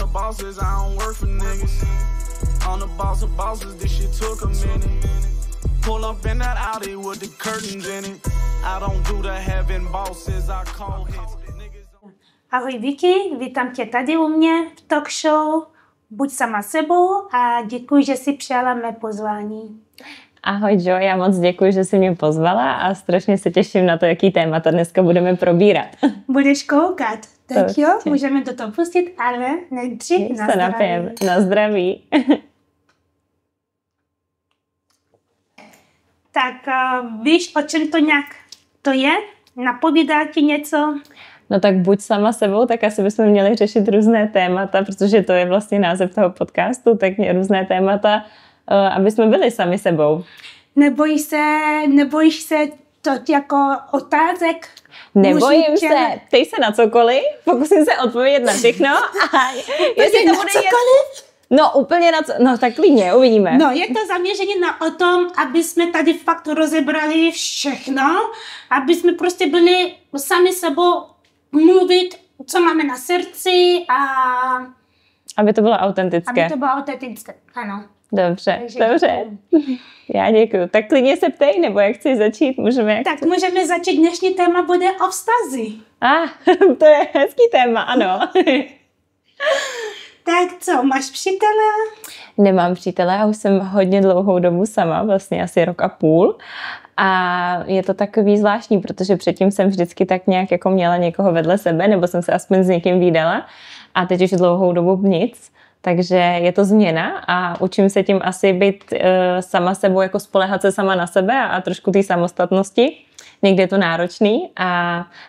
of bosses, I don't work for niggas. On the boss of bosses, this shit took a minute. Pull up in that Audi with the curtains in it. I don't do the having bosses, I call hits. Ahoj Vicky, vítám tě tady u mě v talk show Buď sama sebou a děkuji, že jsi přijala mé pozvání. Ahoj Jo, já moc děkuji, že jsi mě pozvala a strašně se těším na to, jaký témata dneska budeme probírat. Budeš koukat, tak to jo, určitě. můžeme do toho pustit, ale nejdřív na zdraví. Napijeme. Na zdraví. Tak víš, o čem to nějak to je? Napovídá ti něco? No tak buď sama sebou, tak asi bychom měli řešit různé témata, protože to je vlastně název toho podcastu, tak různé témata, aby jsme byli sami sebou. Nebojíš se to jako otázek? Nebojím se, ptej se na cokoliv, pokusím se odpovědět na všechno. A jestli to bude cokoliv? No úplně na co, no tak klidně, uvidíme. No je to zaměření o tom, aby jsme tady fakt rozebrali všechno, aby jsme prostě byli sami sebou mluvit, co máme na srdci a... Aby to bylo autentické. Aby to bylo autentické, ano. Dobře, Takže dobře. Děkuji. Já děkuju. Tak klidně se ptej, nebo jak chceš začít, můžeme... Tak můžeme začít, dnešní téma bude o vztazi. To je hezký téma, ano. Tak co, máš přítele? Nemám přítele, já už jsem hodně dlouhou dobu sama, vlastně asi rok a půl. A je to takový zvláštní, protože předtím jsem vždycky tak nějak jako měla někoho vedle sebe, nebo jsem se aspoň s někým vídala. A teď už dlouhou dobu nic. Takže je to změna a učím se tím asi být sama sebou, jako spoléhat se sama na sebe a trošku té samostatnosti. Někdy je to náročný,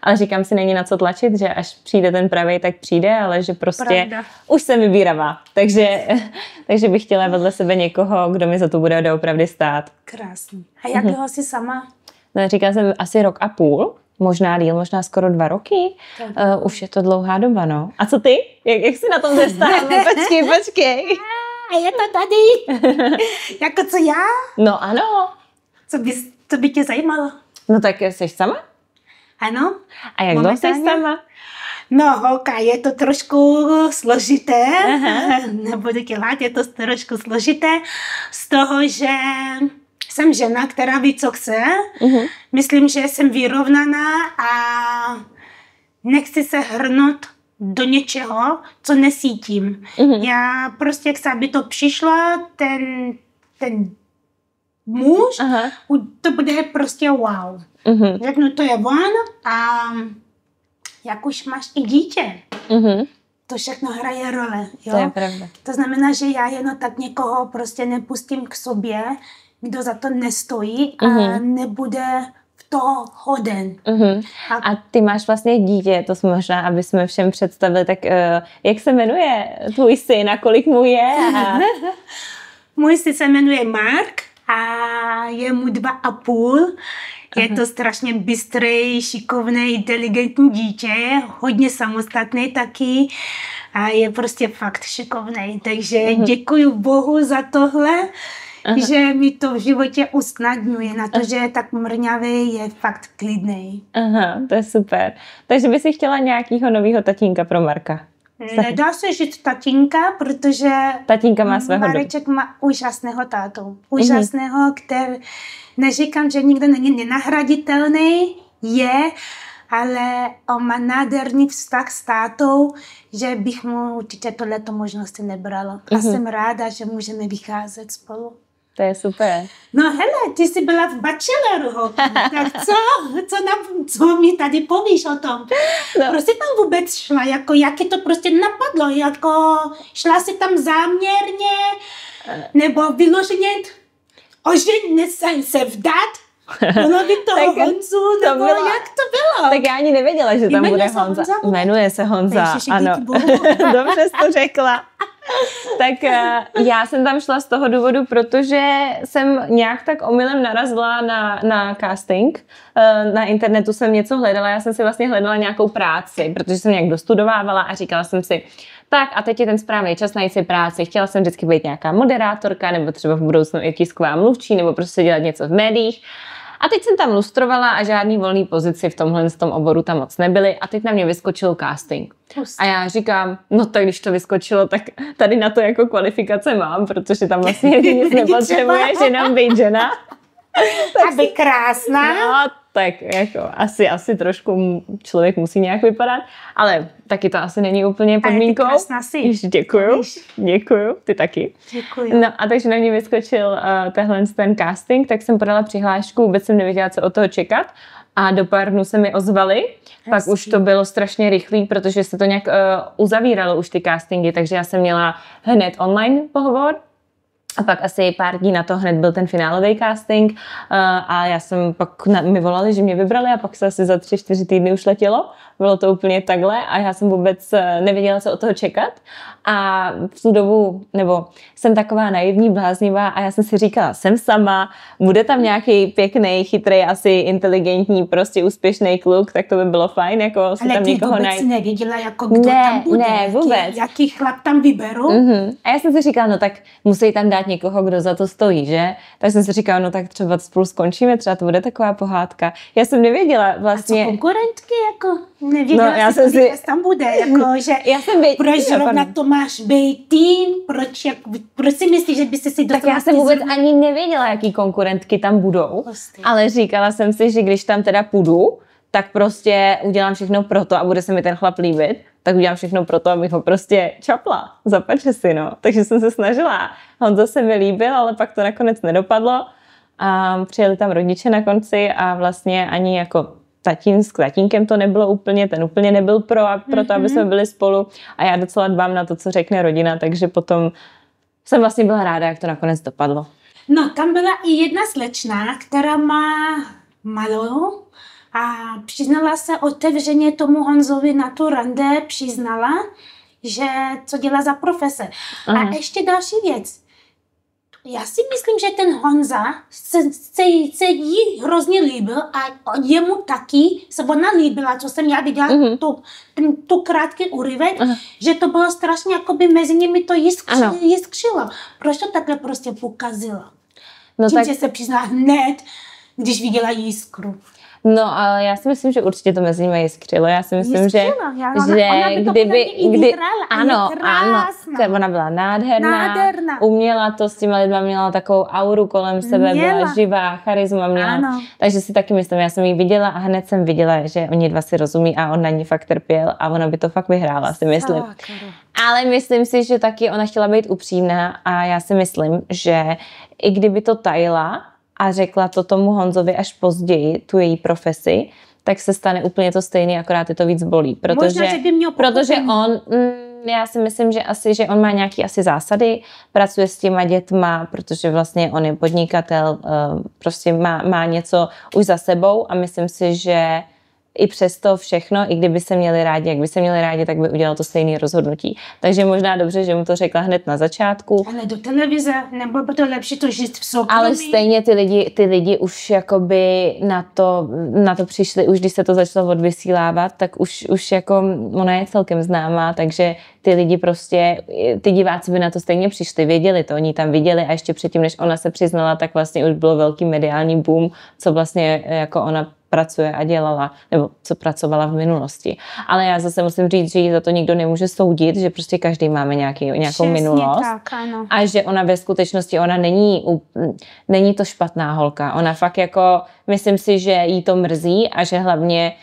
ale říkám si, není na co tlačit, že až přijde ten pravej, tak přijde, ale že prostě Pravda. Už jsem vybíravá. Takže bych chtěla vedle sebe někoho, kdo mi za to bude doopravdy stát. Krásný. A jak dlouho jsi sama? No, říkala jsem asi rok a půl, možná díl, možná skoro 2 roky. Už je to dlouhá doba, no. A co ty? Jak jsi na tom zestala? Počkej. A je to tady. Jako co já? No ano. Co by tě zajímalo? No tak jsi sama? Ano. A jak dlouho jsi sama? No holka, je to trošku složité. Nebudu tě lhát, je to trošku složité z toho, že jsem žena, která ví, co chce. Myslím, že jsem vyrovnaná a nechci se hrnout do něčeho, co nesítím. Já prostě chci, aby to přišlo, ten muž, to bude prostě wow. Řeknu, to je on a jak už máš i dítě, to všechno hraje role. Jo? To je pravda. To znamená, že já jenom tak někoho prostě nepustím k sobě, kdo za to nestojí a nebude v toho hoden. A ty máš vlastně dítě, to jsme možná, aby jsme všem představili, tak jak se jmenuje tvůj syn a kolik mu je? Můj syn se jmenuje Mark a je mu 2,5. Je to strašně bystrý, šikovný, inteligentní dítě, hodně samostatný taky a je prostě fakt šikovný. Takže děkuji Bohu za tohle, že mi to v životě usnadňuje. Na to, že je tak mrňavý, je fakt klidný. Aha, to je super. Takže by si chtěla nějakýho novýho tatínka pro Marka? Nedá se říct tatínka, protože tatínka má svého Mareček má úžasného tátu. Úžasného, který neříkám, že nikdo není nenahraditelný, ale on má nádherný vztah s tátou, že bych mu určitě tohleto možnosti nebrala. A jsem ráda, že můžeme vycházet spolu. To je super. No hele, ty jsi byla v Bacheloru, tak co mi tady povíš o tom? No. Prostě tam vůbec šla, jako jak je to prostě napadlo, jako šla si tam záměrně, nebo vyloženě oženit se vdát? Ono by toho Honzu, nebo bylo, jak to bylo? Tak já ani nevěděla, že tam bude Honza. Jmenuje se Honza, ano. Dobře jsi to řekla. Tak já jsem tam šla z toho důvodu, protože jsem nějak tak omylem narazila na casting. Na internetu jsem něco hledala, já jsem si vlastně hledala nějakou práci, protože jsem nějak dostudovávala a říkala jsem si, tak a teď je ten správný čas najít si práci. Chtěla jsem vždycky být nějaká moderátorka, nebo třeba v budoucnu i tisková mluvčí, nebo prostě dělat něco v médiích. A teď jsem tam lustrovala a žádný volný pozici v tomhle tom oboru tam moc nebyly a teď na mě vyskočil casting. A já říkám, no tak když to vyskočilo, tak tady na to jako kvalifikace mám, protože tam vlastně nic nepotřebuje, že nám být žena. Aby krásná. No, tak jako asi trošku člověk musí nějak vypadat, ale taky to asi není úplně podmínkou. Ale ty krásná jsi. Děkuju, ty taky. Děkuju. No a takže na mě vyskočil ten casting, tak jsem podala přihlášku, vůbec jsem nevěděla, co od toho čekat a do pár dnů se mi ozvali. Pak už to bylo strašně rychlý, protože se to nějak uzavíralo už ty castingy, takže já jsem měla hned online pohovor. A pak asi pár dní na to hned byl ten finálový casting a já jsem pak mi volali, že mě vybrali a pak se asi za 3-4 týdny už letělo. Bylo to úplně takhle a já jsem vůbec nevěděla, co od toho čekat. A v tu dobu, nebo jsem taková naivní, bláznivá a já jsem si říkala, jsem sama, bude tam nějaký pěkný, chytrý, asi inteligentní, prostě úspěšný kluk, tak to by bylo fajn, jako si tam někoho najít. Ale ty vůbec nevěděla, jako kdo tam bude, ne, vůbec. Jaký chlap tam vyberu. A já jsem si říkala, no tak musí tam dát někoho, kdo za to stojí, že? Tak jsem si říkala, no tak třeba spolu skončíme, třeba to bude taková pohádka. Já jsem nevěděla vlastně. A co konkurentky, jako nevěděla, no, já jsem si tam bude, jako, že proč zrovna to máš být tým, proč si myslíš, že by si dostala. Tak já jsem vůbec ani nevěděla, jaký konkurentky tam budou, ale říkala jsem si, že když tam teda půjdu, tak prostě udělám všechno pro to a bude se mi ten chlap líbit, tak udělám všechno pro to, abych ho prostě čapla. Zapače si, no. Takže jsem se snažila. Honza se mi líbil, ale pak to nakonec nedopadlo. A přijeli tam rodiče na konci a vlastně ani jako s tatínkem to nebylo úplně, ten úplně nebyl pro to, aby jsme byli spolu. A já docela dbám na to, co řekne rodina, takže potom jsem vlastně byla ráda, jak to nakonec dopadlo. No, tam byla i jedna slečna, která má malou a přiznala se otevřeně tomu Honzovi na tu rande, přiznala, že co dělá za profese. Aha. A ještě další věc. Já si myslím, že ten Honza se jí hrozně líbil a jemu taky se ona líbila, co jsem já viděla, tu krátký úryvek, že to bylo strašně, jakoby mezi nimi to jiskřilo. Proč to takhle prostě pokazila? No tím, tak... že se přiznala hned, když viděla jiskru. No, ale já si myslím, že určitě to mezi nimi jiskřilo. Já si myslím, že ona ona byla nádherná, uměla to s těma lidma, měla takovou auru kolem sebe, byla živá, charisma měla. Ano. Takže si taky myslím, já jsem ji viděla a hned jsem viděla, že oni dva si rozumí a on na ní fakt trpěl a ona by to fakt vyhrála, si myslím. Ale myslím si, že taky ona chtěla být upřímná a já si myslím, že i kdyby to tajila a řekla to tomu Honzovi až později, tu její profesi, tak se stane úplně to stejné, akorát je to víc bolí. Protože on, já si myslím, že asi, že on má nějaký asi zásady, pracuje s těma dětma, protože vlastně on je podnikatel, prostě má něco už za sebou a myslím si, že i přesto všechno, i kdyby se měli rádi, jak by se měli rádi, tak by udělal to stejné rozhodnutí. Takže možná dobře, že mu to řekla hned na začátku. Ale do televize, nebo by to lepší to žít v soukromí. Ale stejně ty lidi už jakoby na to přišli, už když se to začalo odvysílávat, tak už jako ona je celkem známá, takže ty lidi prostě, ty diváci by na to stejně přišli, věděli to, oni tam viděli a ještě předtím, než ona se přiznala, tak vlastně už bylo velký mediální boom, co vlastně jako ona pracuje a dělala, nebo co pracovala v minulosti. Ale já zase musím říct, že jí za to nikdo nemůže soudit, že prostě každý máme nějakou minulost. Tak, ano. A že ona ve skutečnosti, ona není to špatná holka. Ona fakt jako, myslím si, že jí to mrzí a že hlavně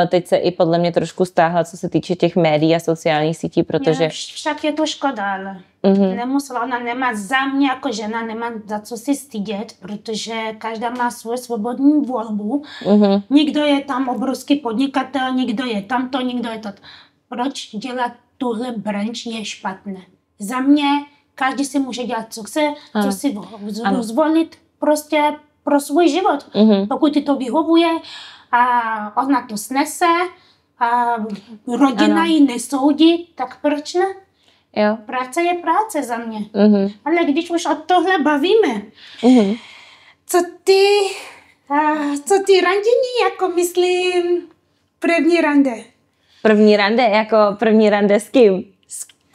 teď se i podle mě trošku stáhla, co se týče těch médií a sociálních sítí, protože... Však je to škoda, ale nemusela, ona nemá za mě jako žena, nemá za co si stydět, protože každá má svou svobodnou volbu. Někdo je tam obrovský podnikatel, někdo je tamto, někdo je to. Proč dělat tuhle branč je špatné? Za mě každý si může dělat, co chce, co si zvolit prostě pro svůj život. Pokud ti to vyhovuje, a ona to snese a rodina ji nesoudí, tak proč ne? Jo. Práce je práce za mě. Ale když už o tohle bavíme, co ty randění, jako myslím, první rande? První rande s kým?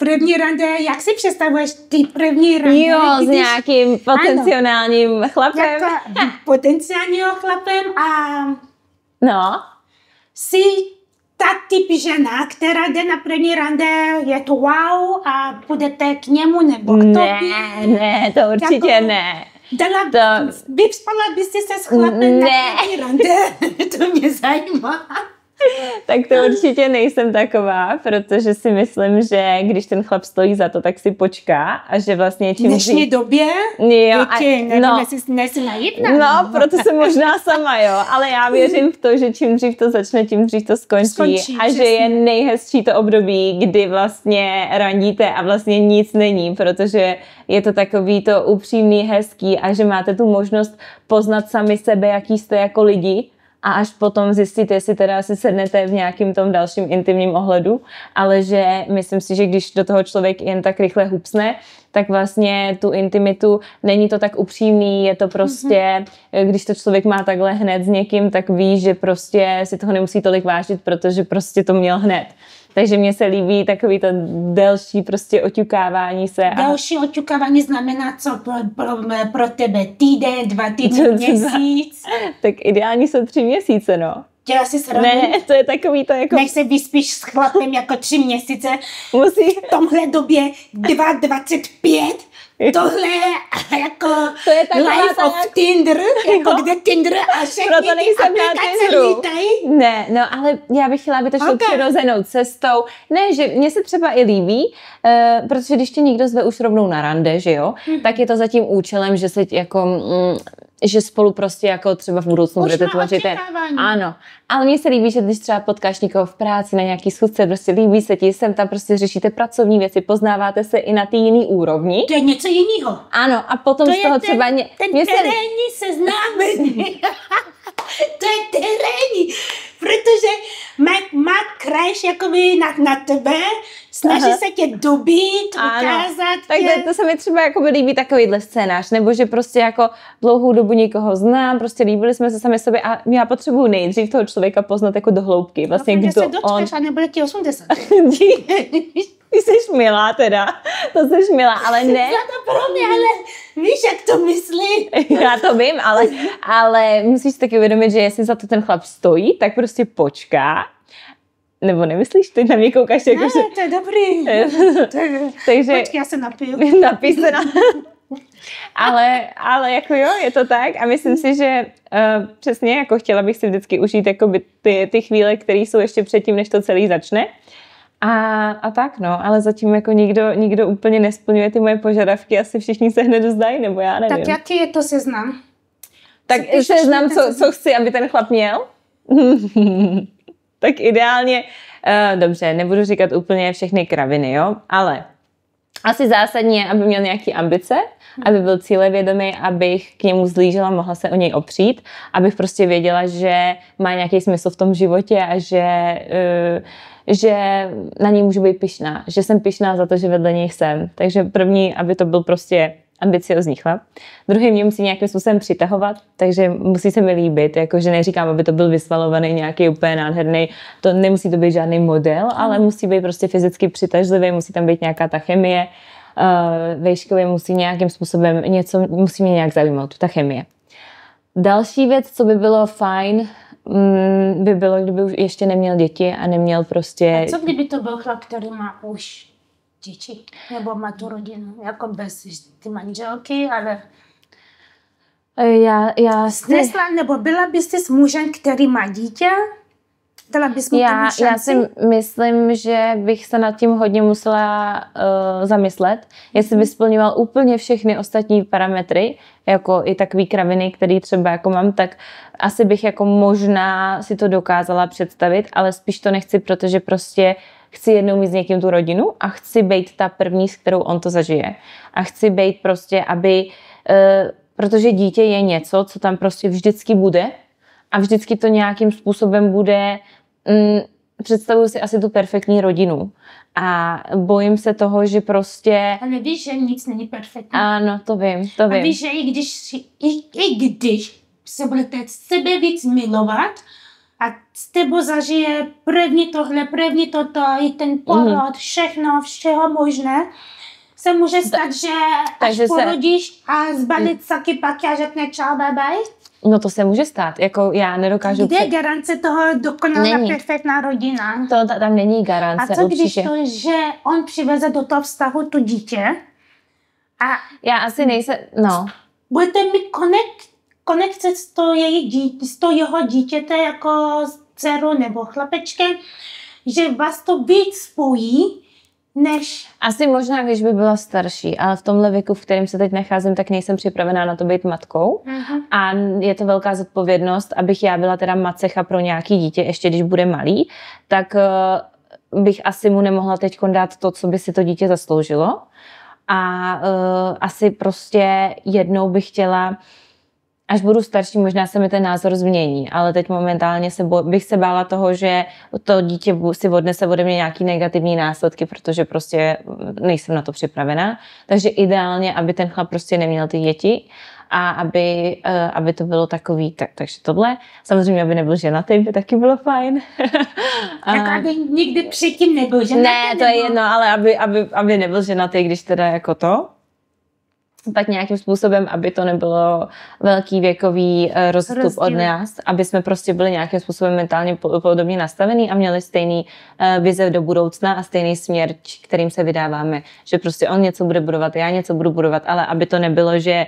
první rande, jak si představuješ ty první rande? Jo, s nějakým potenciálním chlapem. Jako potenciálního chlapem a no. jsi ta typ žena, která jde na první rande, je to wow a půjdete k němu nebo k tobě? Ne, to určitě jako, ne. Vyspala bys se s chlapem na první rande? To mě zajímá. Tak to určitě nejsem taková, protože si myslím, že když ten chlap stojí za to, tak si počká a že vlastně čím dřív... V dnešní době? Jo, nevím, jestli nejsi naivná. No, proto jsem možná sama, jo, ale já věřím v to, že čím dřív to začne, tím dřív to skončí a že je nejhezčí to období, kdy vlastně randíte a vlastně nic není, protože je to takový to upřímný, hezký a že máte tu možnost poznat sami sebe, jaký jste jako lidi. A až potom zjistit, jestli teda si sednete v nějakým tom dalším intimním ohledu, ale že myslím si, že když do toho člověk jen tak rychle hupsne, tak vlastně tu intimitu není to tak upřímný, je to prostě, když to člověk má takhle hned s někým, tak ví, že prostě si toho nemusí tolik vážit, protože prostě to měl hned. Takže mně se líbí takový to delší prostě oťukávání se. Delší oťukávání znamená co pro tebe? Týden, 2 týdny, měsíc? Tak ideální jsou 3 měsíce, no. Dělá si srandu? Ne, to je takový to jako... Než se vyspíš s chlapem jako 3 měsíce, musí... v tomhle době 2,25, tohle jako to je life of Tinder, jako kde Tinder a všechny proto nejsem na Tinderu. Ne, no ale já bych chtěla, aby to šlo přirozenou cestou. Ne, že mně se třeba i líbí, protože když tě někdo zve už rovnou na rande, že jo, tak je to za tím účelem, že se jako... že spolu prostě jako třeba v budoucnu budete tvořit. Ano, ale mně se líbí, že když třeba potkáš někoho v práci na nějaký schůzce, prostě líbí se ti, sem tam prostě řešíte pracovní věci, poznáváte se i na té jiný úrovni. To je něco jiného. Ano, a potom to z toho třeba... Ten terénní seznámení. To je terénní, protože má crash jakoby na tebe, snaží se tě dobít, ukázat. Tak to se mi třeba jakoby líbí takovýhle scénář, nebo že prostě jako dlouhou dobu někoho znám, prostě líbili jsme se sami sobě a já potřebuji nejdřív toho člověka poznat jako do hloubky. Vlastně kdo se dočkáš a nebude ti 80. Ty jsi milá teda, to jsi milá, ale ne. Já to pro mě, ale víš, jak to myslí. Já to vím, ale musíš taky uvědomit, že jestli za to ten chlap stojí, tak prostě počká. Nebo nemyslíš? Ty na mě koukáš jako, ne, to je dobrý. Takže... Počkej, já se napiju. Napij se na... ale jako jo, je to tak a myslím si, že přesně jako chtěla bych si vždycky užít jakoby ty chvíle, které jsou ještě předtím, než to celý začne. A tak no, ale zatím jako nikdo úplně nesplňuje ty moje požadavky, asi všichni se hned vzdají, nebo já nevím. Tak jaký je to seznam? Tak seznam, co chci, aby ten chlap měl? Tak ideálně, dobře, nebudu říkat úplně všechny kraviny, jo, ale asi zásadní je, aby měl nějaké ambice, aby byl cílevědomý, abych k němu zlížela, mohla se o něj opřít, abych prostě věděla, že má nějaký smysl v tom životě a že na něj můžu být pyšná, že jsem pyšná za to, že vedle něj jsem. Takže první, aby to byl prostě ambiciozní chlap. Druhý mě musí nějakým způsobem přitahovat, takže musí se mi líbit, jakože neříkám, aby to byl vysvalovaný nějaký úplně nádherný, to nemusí to být žádný model, ale musí být prostě fyzicky přitažlivý, musí tam být nějaká ta chemie, vejškově musí nějakým způsobem něco, musí mě nějak zajímat, ta chemie. Další věc, co by bylo fajn, by bylo, kdyby už ještě neměl děti a neměl prostě... A co kdyby to byl chlap, který má už děti, nebo má tu rodinu, jako bez ty manželky, ale... Já Snesla, nebo byla bys ty s mužem, který má dítě? Dala bys mu já si myslím, že bych se nad tím hodně musela zamyslet, jestli by splňoval úplně všechny ostatní parametry, jako i takový kraviny, který třeba jako mám, tak asi bych jako možná si to dokázala představit, ale spíš to nechci, protože prostě chci jednou mít s někým tu rodinu a chci být ta první, s kterou on to zažije. A chci být prostě, aby, protože dítě je něco, co tam prostě vždycky bude a vždycky to nějakým způsobem bude, představuju si asi tu perfektní rodinu. A bojím se toho, že prostě... Ale víš, že nic není perfektní. Ano, to vím. A víš, že i když se budete sebe víc milovat a s tebou zažije první tohle, první toto, i ten porod, všechno, všeho možné, se může stát, že až porodíš a zbalit saky paky a řekne čau, bye bye. No to se může stát, jako já nedokážu... Kde je garance toho dokonalá perfektná rodina? Tam není garance, a co určitě. když to, že on přiveze do toho vztahu to dítě a... Já asi nejsem, no. Budete mít konekce s to jeho dítěte jako dceru nebo chlapečkem, že vás to víc spojí, než... Asi možná, když by byla starší, ale v tomhle věku, v kterém se teď nacházím, tak nejsem připravená na to být matkou. A je to velká zodpovědnost, abych já byla teda macecha pro nějaký dítě, ještě když bude malý, tak bych asi mu nemohla teď dát to, co by si to dítě zasloužilo. A asi prostě jednou bych chtěla, až budu starší, možná se mi ten názor změní, ale teď momentálně bych se bála toho, že to dítě si odnese ode mě nějaký negativní následky, protože prostě nejsem na to připravená. Takže ideálně, aby ten chlap prostě neměl ty děti a aby to bylo takový, takže tohle. Samozřejmě, aby nebyl ženatý, by taky bylo fajn. Tak aby nikdy předtím nebyl ženatý? Ne, to je jedno, ale aby nebyl ženatý, když teda jako to. Tak nějakým způsobem, aby to nebylo velký věkový rozstup od nás, aby jsme prostě byli nějakým způsobem mentálně podobně nastavení a měli stejný vize do budoucna a stejný směr, kterým se vydáváme. Že prostě on něco bude budovat, já něco budu budovat, ale aby to nebylo, že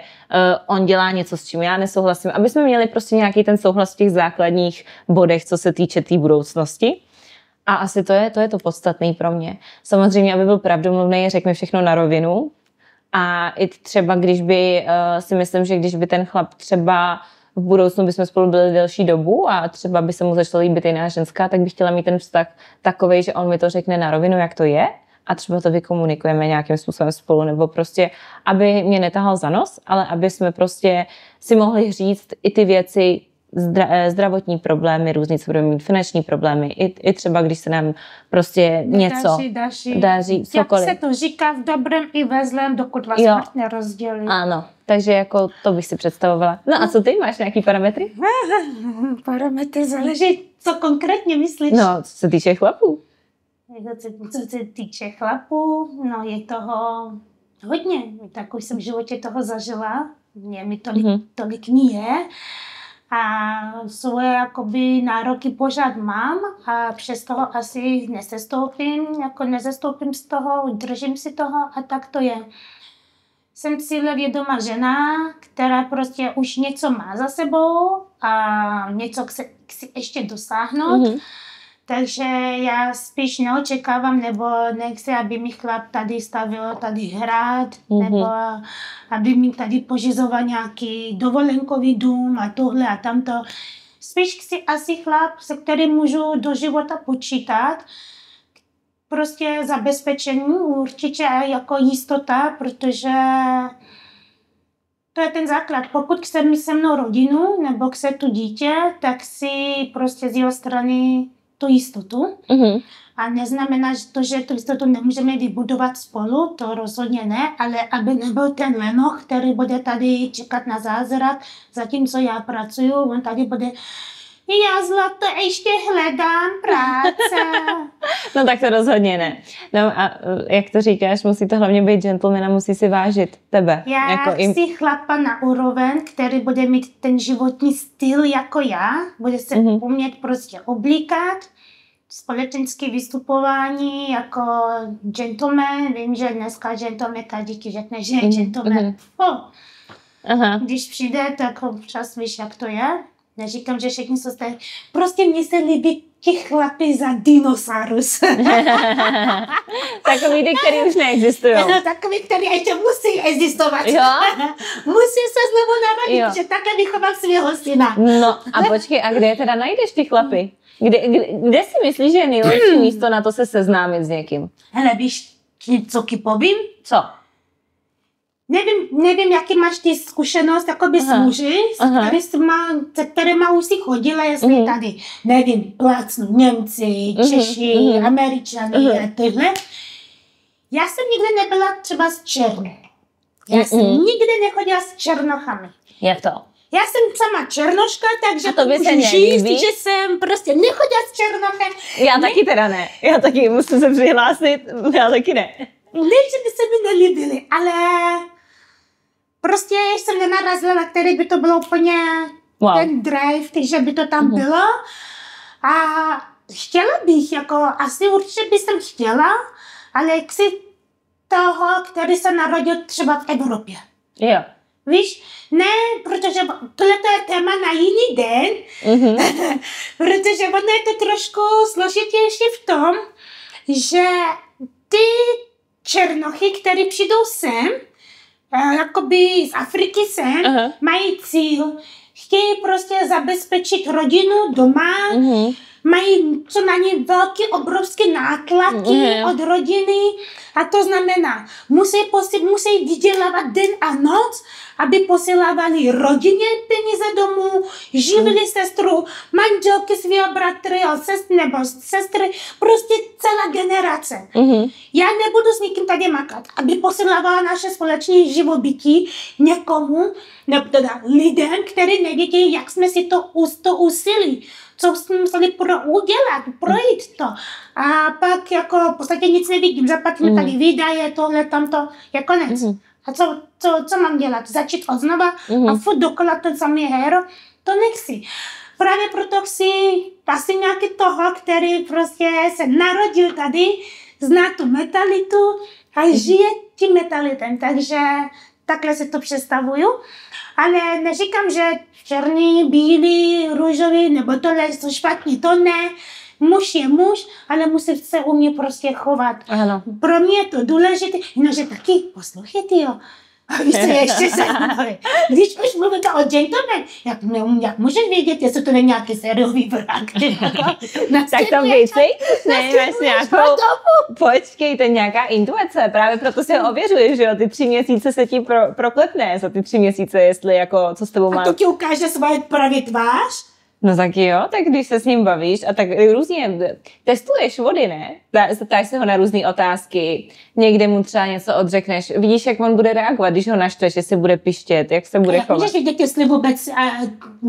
on dělá něco, s čím já nesouhlasím. Aby jsme měli prostě nějaký ten souhlas v těch základních bodech, co se týče té budoucnosti. A asi to je to podstatné pro mě. Samozřejmě, aby byl pravdomluvný, řekl mi všechno na rovinu. A i třeba, když by, si myslím, že když by ten chlap třeba v budoucnu bychom spolu byli delší dobu a třeba by se mu začala líbit jiná ženská, tak bych chtěla mít ten vztah takovej, že on mi to řekne na rovinu, jak to je a třeba to vykomunikujeme nějakým způsobem spolu, nebo prostě, aby mě netahal za nos, ale aby jsme prostě si mohli říct i ty věci, zdravotní problémy, různý, co budeme mít, finanční problémy, i třeba, když se nám prostě něco daří, cokoliv. Jak se to říká v dobrém i ve zlém, dokud vás smrt nerozdělí. Ano, takže jako to bych si představovala. No a co ty, máš nějaký parametry? Parametry záleží, co konkrétně myslíš? No, co se týče chlapů. Co se týče chlapů, no je toho hodně. Tak už jsem v životě toho zažila, mi tolik ní je. A svoje jakoby nároky pořád mám a přes toho asi nezestoupím z toho, udržím si toho a tak to je. Jsem cílevědomá žena, která prostě už něco má za sebou a něco chci ještě dosáhnout. Takže já spíš neočekávám, nebo nechci, aby mi chlap tady stavil tady hrad, nebo aby mi tady pořizoval nějaký dovolenkový dům a tohle a tamto. Spíš chci asi chlap, se kterým můžu do života počítat. Prostě zabezpečení určitě jako jistota, protože to je ten základ. Pokud chce mít se mnou rodinu, nebo chce tu dítě, tak si prostě z jeho strany tu jistotu. A neznamená že tu jistotu nemůžeme vybudovat spolu, to rozhodně ne, ale aby nebyl ten lenoch, který bude tady čekat na zázrak, zatímco já pracuju, on tady bude já zlato ještě hledám práce. No tak to rozhodně ne. No a jak to říkáš, musí to hlavně být gentleman a musí si vážit tebe. Já jako chci chlapa na úroveň, který bude mít ten životní styl jako já, bude se umět prostě oblíkat, společenské vystupování jako gentleman. Vím, že dneska gentleman každý ti řekne, že je gentleman. Když přijde, tak občas víš, jak to je. Neříkám, že všichni jsou tady. Prostě mně se líbí ti chlapi za dinosaurus. Takový ty, který už neexistují. No, takový, který ještě musí existovat. Jo? Musí se znovu narodit, že takhle vychovám svého syna. No a počkej, a kde je teda najdeš ty chlapy? Kde si myslíš, že je nejlepší místo na to se seznámit s někým? Hele, víš, co ti povím? Co? Nevím, jaký máš ty zkušenost jakoby s muži, se kterýma už si chodila, jestli tady, nevím, plácnu Němci, Češi, Američany a tyhle. Já jsem nikdy nebyla třeba s černou. Já jsem nikdy nechodila s černochami. Jak to? Já jsem sama černoška, takže to by se můžu říct, nelíbí? že jsem prostě nechodila s černochem. Já taky teda ne. Já taky musím se přihlásit, já taky ne. Ne, že by se mi nelíbily, ale prostě jsem nenarazila, na který by to bylo úplně ten drive, že by to tam bylo. A chtěla bych, jako asi určitě bych jsem chtěla, ale chci toho, který se narodil třeba v Evropě. Jo. Víš, ne, protože tohle je téma na jiný den, protože ono je to trošku složitější v tom, že ty černochy, které přijdou sem, jakoby z Afriky sem, mají cíl, chtějí prostě zabezpečit rodinu doma, mají co na ně velký, obrovské nátlaky od rodiny a to znamená, musí vydělávat den a noc, aby posílávali rodině peníze domů, živili sestru, manželky svého bratry nebo sestry, prostě celá generace. Já nebudu s nikým tady makat, aby posílávala naše společné živobytí někomu, nebo teda lidem, kteří nevědí, jak jsme si to usilí. Co jsme museli udělat, projít to. A pak jako v podstatě nic nevidím, zaplatíme tady výdaje, tohle, tamto, je konec. A co mám dělat? Začít od znova a furt dokola ten samý hero? To nechci. Právě proto chci asi nějaký toho, který prostě se narodil tady, zná tu mentalitu a žije tím mentalitem. Takže takhle si to představuju. Ale neříkám, že černý, bílý, růžový, nebo tohle jsou špatně, to ne. Muž je muž, ale musí se umět prostě chovat. Ano. Pro mě je to důležité, jenomže taky poslouchejte, jo. A víš, co je ještě zajímavé? Když už mluvíte o gentleman, jak můžeš vědět, jestli to není nějaký sériový vrah? Tak tam věci, nemáš nějakou, počkejte, nějaká intuice, právě proto si ho ověřuješ, že jo, ty 3 měsíce se ti proklepne za ty 3 měsíce, jestli jako, co s tebou má. A to ti ukáže svoje pravý tvář? No tak jo, tak když se s ním bavíš a tak různě testuješ vody, ne? Ptáš se ho na různé otázky, někde mu třeba něco odřekneš, vidíš, jak on bude reagovat, když ho naštveš, jestli bude pištět, jak se bude chovat. Můžeš vidět, jestli vůbec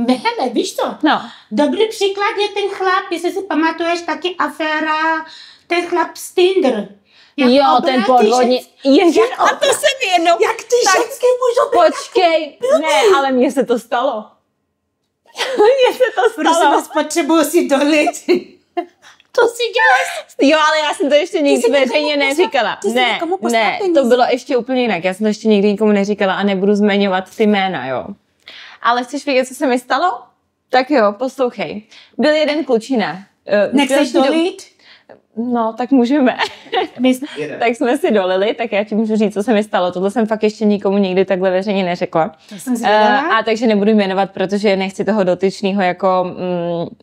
hele, víš co? No. Dobrý příklad je ten chlap, jestli si pamatuješ, taky aféra, ten chlap z Tinder. Jo, ten podvodník. A to se mi jednou... Jak ty ženské můžou být? Počkej, ne, ale mně se to stalo. Mně se to stalo. Prosím vás, potřebuji si dolit. To si děláš. Jo, ale já jsem to ještě nikdy veřejně neříkala. Ne, to bylo ještě úplně jinak. Já jsem to ještě nikdy nikomu neříkala a nebudu zmiňovat ty jména, jo. Ale chceš vědět, co se mi stalo? Tak jo, poslouchej. Byl jeden klučina. Nechceš dolit? No, tak můžeme. Tak jsme si dolili, tak já ti můžu říct, co se mi stalo. Tohle jsem fakt ještě nikomu nikdy takhle veřejně neřekla. To jsem zvědala. A takže nebudu jmenovat, protože nechci toho dotyčného jako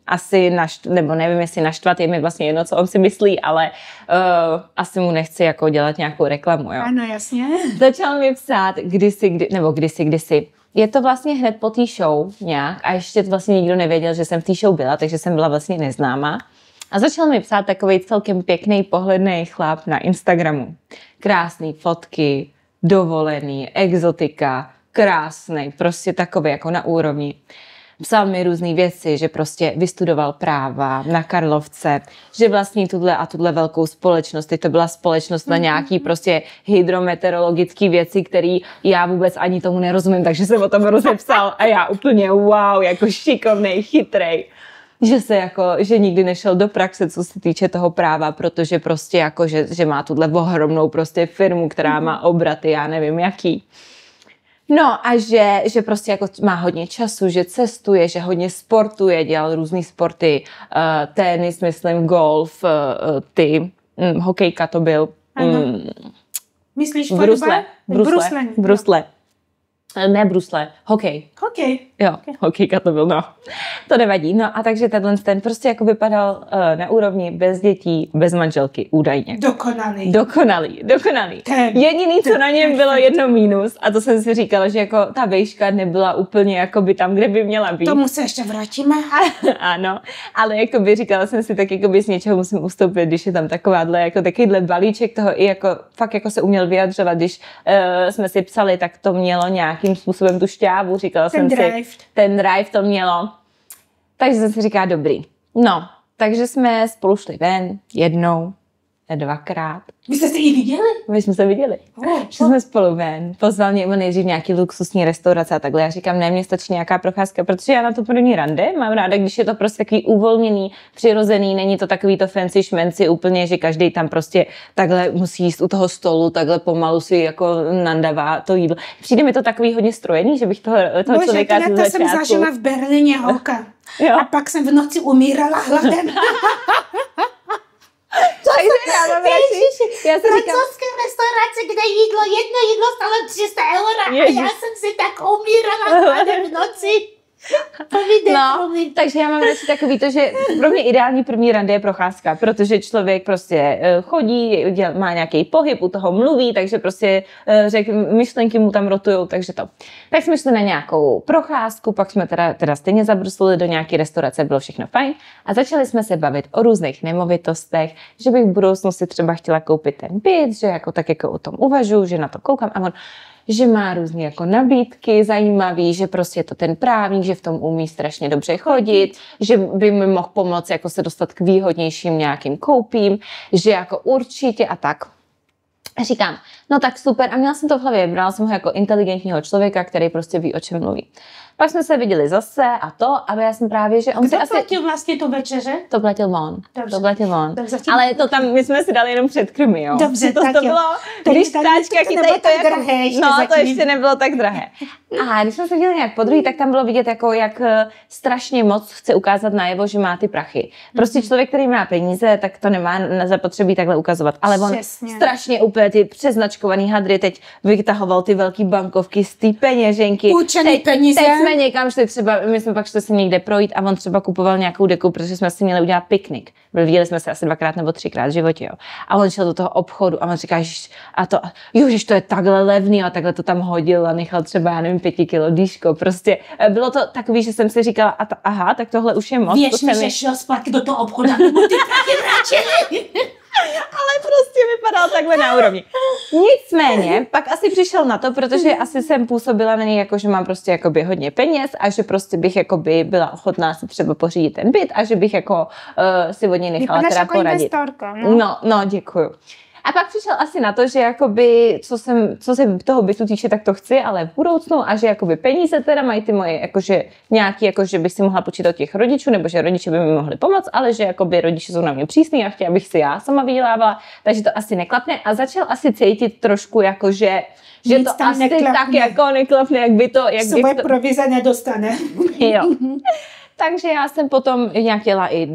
asi nebo nevím, jestli naštvat, je mi vlastně jedno, co on si myslí, ale asi mu nechci jako dělat nějakou reklamu, jo. Ano, jasně. Začal mi psát kdysi. Je to vlastně hned po té show nějak a ještě vlastně nikdo nevěděl, že jsem v té show byla, takže jsem byla vlastně neznámá. A začal mi psát takovej celkem pěkný, pohledný chlap na Instagramu. Krásný fotky, dovolený, exotika, krásný, prostě takový jako na úrovni. Psal mi různé věci, že prostě vystudoval práva na Karlovce, že vlastní tuhle velkou společnost. Teď to byla společnost na nějaký prostě hydrometeorologické věci, které já vůbec ani tomu nerozumím, takže jsem o tom rozepsal a já úplně wow, jako šikovnej, chytrej. Že nikdy nešel do praxe, co se týče toho práva, protože prostě jako, že má tuhle ohromnou prostě firmu, která má obraty, já nevím jaký. No a že prostě jako má hodně času, že cestuje, že hodně sportuje, dělal různý sporty, tenis, myslím, golf, hokejka to byl. Myslíš Brusle. Ne brusle, hokej. Hokej. Jo, hokejka to byl, no. To nevadí. No a takže ten prostě jako vypadal na úrovni bez dětí, bez manželky, údajně. Dokonalý. Jediný, co na něm bylo jedno mínus, a to jsem si říkala, že jako ta vejška nebyla úplně jako by tam, kde by měla být. Tomu se ještě vrátíme. Ano, ale jako by říkala jsem si tak, jako by z něčeho musím ustoupit, když je tam takovýhle balíček toho i jako fakt jako se uměl vyjadřovat, když jsme si psali, tak to mělo nějaký nějakým způsobem tu šťávu, říkala jsem drive. si, ten drive to mělo. Takže jsem si říkala, dobrý. No, takže jsme spolu šli ven jednou, dvakrát. Vy jste se i viděli? My jsme se viděli. Šli jsme spolu ven. Pozval mě nejdřív nějaký luxusní restaurace a takhle. Já říkám, ne, mně stačí nějaká procházka, protože já na to první rande mám ráda, když je to prostě takový uvolněný, přirozený, není to takový to fancy šmenci úplně, že každý tam prostě takhle musí jíst u toho stolu, takhle pomalu si jako nandavá to jídlo. Přijde mi to takový hodně strojený, že bych toho člověka z začátku... jsem zažila v Berlíně, holka. Jo. A pak jsem v noci umírala hladem. Já si říkám, francouzské restaurace, kde jedno jídlo stalo 300 € a já jsem si tak umírala hladem v noci. No, takže já mám radši takový to, že pro mě ideální první rande je procházka, protože člověk prostě chodí, má nějaký pohyb, u toho mluví, takže prostě myšlenky mu tam rotujou, takže to. Tak jsme šli na nějakou procházku, pak jsme teda stejně zabruslili do nějaké restaurace, bylo všechno fajn a začali jsme se bavit o různých nemovitostech, že bych v budoucnu si třeba chtěla koupit ten byt, že jako tak jako o tom uvažuji, že na to koukám a on že má různé jako nabídky zajímavý, že prostě je to ten právník, že v tom umí strašně dobře chodit, že by mi mohl pomoct jako se dostat k výhodnějším nějakým koupím, že jako určitě a tak. A říkám, no tak super a měla jsem to v hlavě, brala jsem ho jako inteligentního člověka, který prostě ví, o čem mluví. Pak jsme se viděli zase a já jsem právě, že on Kdo si asi... platil vlastně tu večeře? To platil on. Dobře. To platil on. Dobře. Ale to tam, my jsme si dali jenom předkrmy, jo. Dobře, to tak to jo. bylo, když táčka chytají to jako... Drahé, to ještě nebylo tak drahé. A když jsme se viděli nějak podruhý, tak tam bylo vidět, jako jak strašně moc chce ukázat najevo, že má ty prachy. Prostě člověk, který má peníze, tak to nemá na zapotřebí takhle ukazovat. Ale on strašně úplně ty přeznačkovaný hadry teď vytahoval ty velký bankovky z té peněženky. Půjčený peníze. Teď jsme někam šli třeba, my jsme pak šli se někde projít a on třeba kupoval nějakou deku, protože jsme si měli udělat piknik. Viděli jsme se asi 2x nebo 3x v životě, jo. A on šel do toho obchodu a on říká, že to je takhle levný a takhle to tam hodil a nechal třeba, já nevím, 5 kilo dýško. Prostě bylo to takový, že jsem si říkala, aha, tak tohle už je moc. Věř mi, že šel zpátky do toho obchodu a mu ty prachy vrátili. Ale prostě vypadal takhle na úrovni. Nicméně, pak asi přišel na to, protože asi jsem působila na něj jako, že mám prostě jakoby hodně peněz a že prostě bych jakoby byla ochotná si třeba pořídit ten byt a že bych jako si od něj nechala teda jako poradit. Investorka, no. No, děkuju. A pak přišel asi na to, že jakoby, co se toho bytu týče, tak to chci, ale v budoucnu a že jakoby peníze teda mají ty moje, jakože nějaký, jakože bych si mohla počítat od těch rodičů, nebo že rodiče by mi mohli pomoct, ale že jakoby rodiče jsou na mě přísní a chtěla bych si já sama vydělávala, takže to asi neklapne a začal asi cítit trošku jakože to asi neklapne. Tak jako neklapne, jak by to... Svoje provize nedostane. Jo. Takže já jsem potom nějak jela i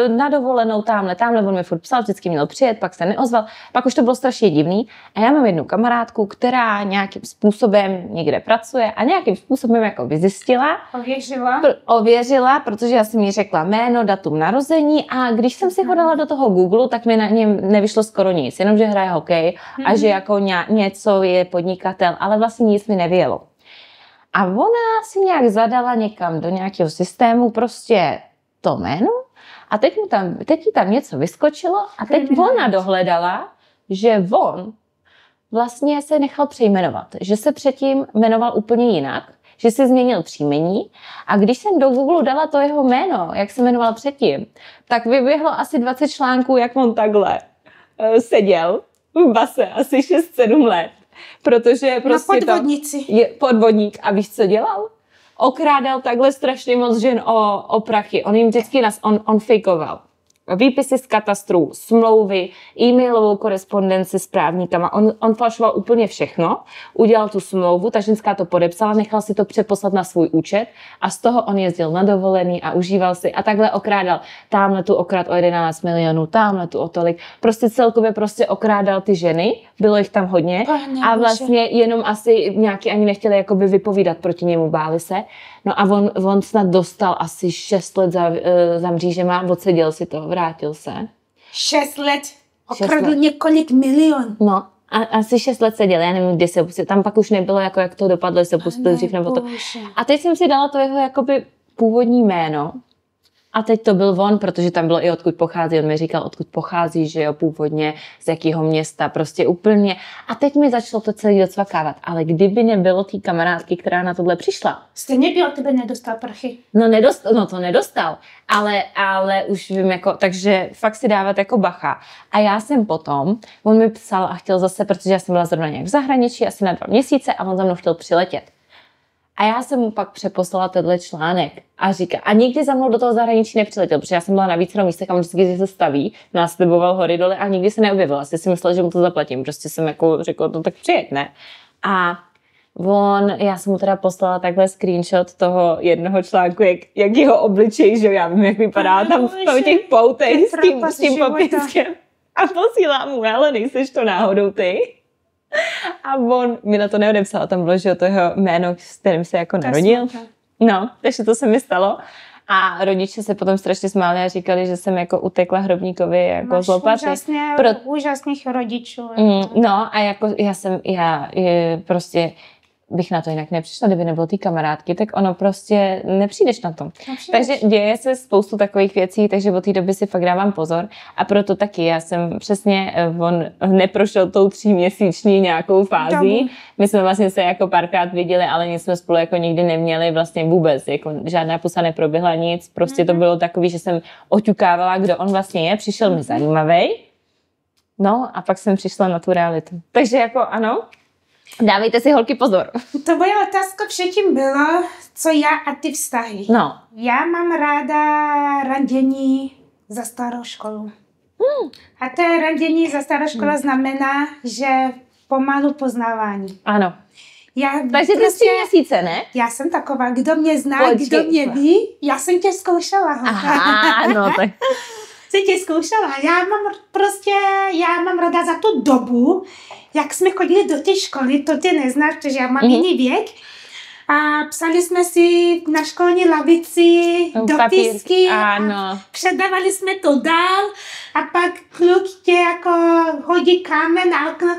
na dovolenou tamhle, on mi furt psal, vždycky měl přijet, pak se neozval, pak už to bylo strašně divný a já mám jednu kamarádku, která nějakým způsobem někde pracuje a nějakým způsobem jako vyzjistila. Ověřila, protože já jsem jí řekla jméno, datum narození a když jsem si ho dala do toho Google, tak mi na něm nevyšlo skoro nic, jenom že hraje hokej a že jako něco je podnikatel, ale vlastně nic mi nevědělo. A ona si nějak zadala někam do nějakého systému prostě to jméno a teď jí tam něco vyskočilo a teď ona dohledala, že on vlastně se nechal přejmenovat, že se předtím jmenoval úplně jinak, že si změnil příjmení a když jsem do Google dala to jeho jméno, jak se jmenoval předtím, tak vyběhlo asi 20 článků, jak on takhle seděl v base asi 6-7 let. Protože prostě je podvodník. A víš, co dělal? Okrádal takhle strašně moc žen o prachy. On jim vždycky on fejkoval. Výpisy z katastru, smlouvy, e-mailovou korespondenci s právníkama. On falšoval úplně všechno, udělal tu smlouvu, ta ženská to podepsala, nechal si to přeposlat na svůj účet a z toho on jezdil na dovolený a užíval si a takhle okrádal. Támhle tu okrad o 11 milionů, támhle tu o tolik. Prostě celkově okrádal ty ženy, bylo jich tam hodně a vlastně jenom asi nějaký ani nechtěli jakoby vypovídat proti němu, báli se. No a on snad dostal asi 6 let za mřížema, odseděl si to, vrátil se. 6 let? Okradl několik milionů. No, a asi 6 let seděl, já nevím, kdy se pustil. Tam pak už nebylo, jako jak to dopadlo, se pustil dřív nebo to. A teď jsem si dala to jeho jakoby původní jméno A teď to byl on, protože tam bylo i odkud pochází. On mi říkal, odkud pochází, že jo, původně, z jakého města, prostě úplně. A teď mi začalo to celý docvakávat. Ale kdyby nebylo té kamarádky, která na tohle přišla. Stejně by od tebe nedostal prachy. No to nedostal. Ale už vím, jako, takže fakt si dávat jako bacha. A já jsem potom, on mi psal a chtěl zase, protože já jsem byla zrovna nějak v zahraničí, asi na 2 měsíce a on za mnou chtěl přiletět. A já jsem mu pak přeposlala tenhle článek a říká, a nikdy za mnou do toho zahraničí nepřiletěl, protože já jsem byla na vícero místech a on vždycky se staví, následoval hory dole a nikdy se neobjevil. Asi si myslel, že mu to zaplatím, prostě jsem jako řekla, no tak přijeď, ne? A já jsem mu teda poslala takhle screenshot toho jednoho článku, jak jeho obličej, že já vím, jak vypadá tam v těch poutech s tím popiskem. A posílám mu, ale nejseš to náhodou ty? A on mi na to neodepsal, tam bylo, že to jeho jméno, s kterým se jako narodil. No, takže to se mi stalo. A rodiče se potom strašně smáli a říkali, že jsem jako utekla hrobníkovi jako z lopaty. Úžasných rodičů. No a jako já prostě bych na to jinak nepřišla, kdyby nebylo té kamarádky, tak ono prostě nepřijdeš na to. Takže děje se spoustu takových věcí, takže od té doby si fakt dávám pozor a proto taky já jsem přesně, on neprošel tou 3měsíční nějakou fází. My jsme vlastně se jako párkrát viděli, ale nic jsme spolu jako nikdy neměli vlastně vůbec, jako žádná pusa neproběhla nic, prostě to bylo takový, že jsem oťukávala, kdo on vlastně je, přišel mi zajímavý, no a pak jsem přišla na tu realitu. Takže jako ano, dávejte si holky pozor. To moje otázka předtím byla, co já a ty vztahy. No. Já mám ráda randění za starou školu. A to randění za starou školu znamená, že pomalu poznávání. Ano. Takže ty 3 měsíce, ne? Já jsem taková, kdo mě zná, kdo mě ví, já jsem tě zkoušela. Aha, no tak. Jsem tě zkoušela. Já mám ráda za tu dobu, jak jsme chodili do té školy, to ty neznáš, protože já mám jiný věk. A psali jsme si na školní lavici dopisky a předávali jsme to dál a pak kluk tě jako hodí kámen na okno.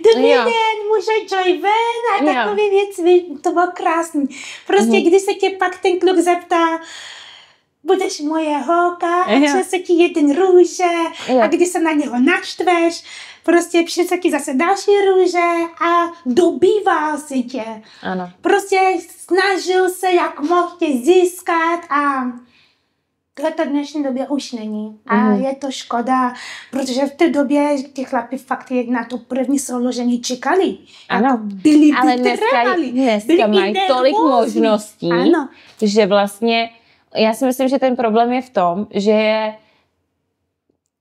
Dobrý den, může Joy ven a takové věci, to bylo krásný. Prostě když se tě pak ten kluk zeptá, budeš moje holka a přinese ti jeden růže a když se na něho naštveš, prostě přinese ti zase další růže a dobýval si tě. Ano. Prostě snažil se, jak mohl tě získat a to dnešní době už není. A je to škoda, protože v té době ty chlapi fakt na to první souložení čekali. Ano, byli ale dneska mají tolik možností, že vlastně já si myslím, že ten problém je v tom, že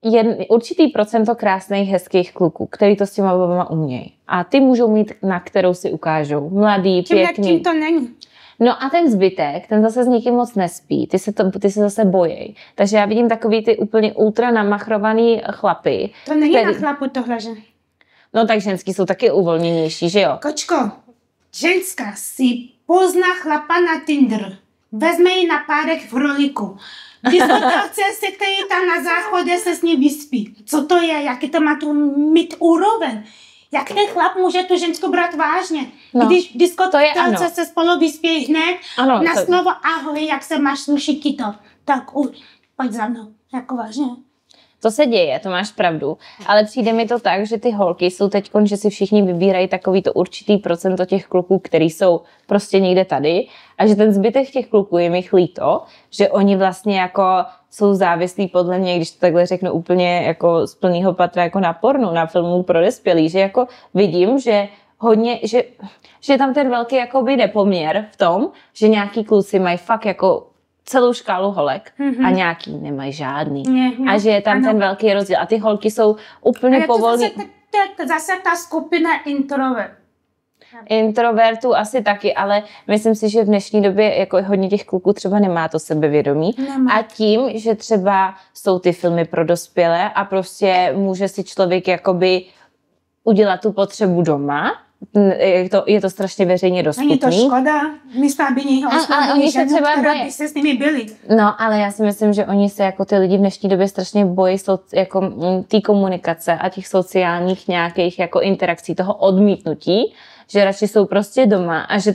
je určitý procento krásných, hezkých kluků, který to s těma babama umějí. A ty můžou mít, na kterou si ukážou. Mladý, pěkný. Tím to není. No a ten zbytek, ten zase s nikým moc nespí. Ty se zase bojí. Takže já vidím takový ty úplně ultra namachrovaný chlapy. To není na chlapu tohle, že? No tak ženský jsou taky uvolněnější, že jo? Kočko, ženská si pozná chlapa na Tinder. Vezme ji na párek v rolíku. Diskotéce se který tam na záchodě se s ní vyspí. Co to je? Jaký to má tu mít úroveň? Jak ten chlap může tu ženskou brát vážně? Když diskotéce se spolu vyspí hned na slovo ahoj, jak se máš, sluší ti to. Tak pojď za mnou. Jako vážně. To se děje, to máš pravdu, ale přijde mi to tak, že ty holky jsou teďkon, že si všichni vybírají takový to určitý procento těch kluků, který jsou prostě někde tady a že ten zbytek těch kluků je mi líto, že oni vlastně jako jsou závislí podle mě, když to takhle řeknu úplně jako z plného patra jako na pornu, na filmu pro dospělý, že jako vidím, že hodně, že tam ten velký jakoby nepoměr v tom, že nějaký kluci mají fakt jako celou škálu holek a nějaký nemají žádný. A že je tam ten velký rozdíl. A ty holky jsou úplně povolné. To zase ta skupina introvertů asi taky, ale myslím si, že v dnešní době jako hodně těch kluků třeba nemá to sebevědomí. A tím, že třeba jsou ty filmy pro dospělé a prostě může si člověk jakoby udělat tu potřebu doma, je to strašně veřejně dostupný. Není to škoda, místo, aby oni se třeba by se s nimi byli. No, ale já si myslím, že oni se jako ty lidi v dnešní době strašně bojí jako té komunikace a těch sociálních nějakých jako interakcí, toho odmítnutí, že radši jsou prostě doma a že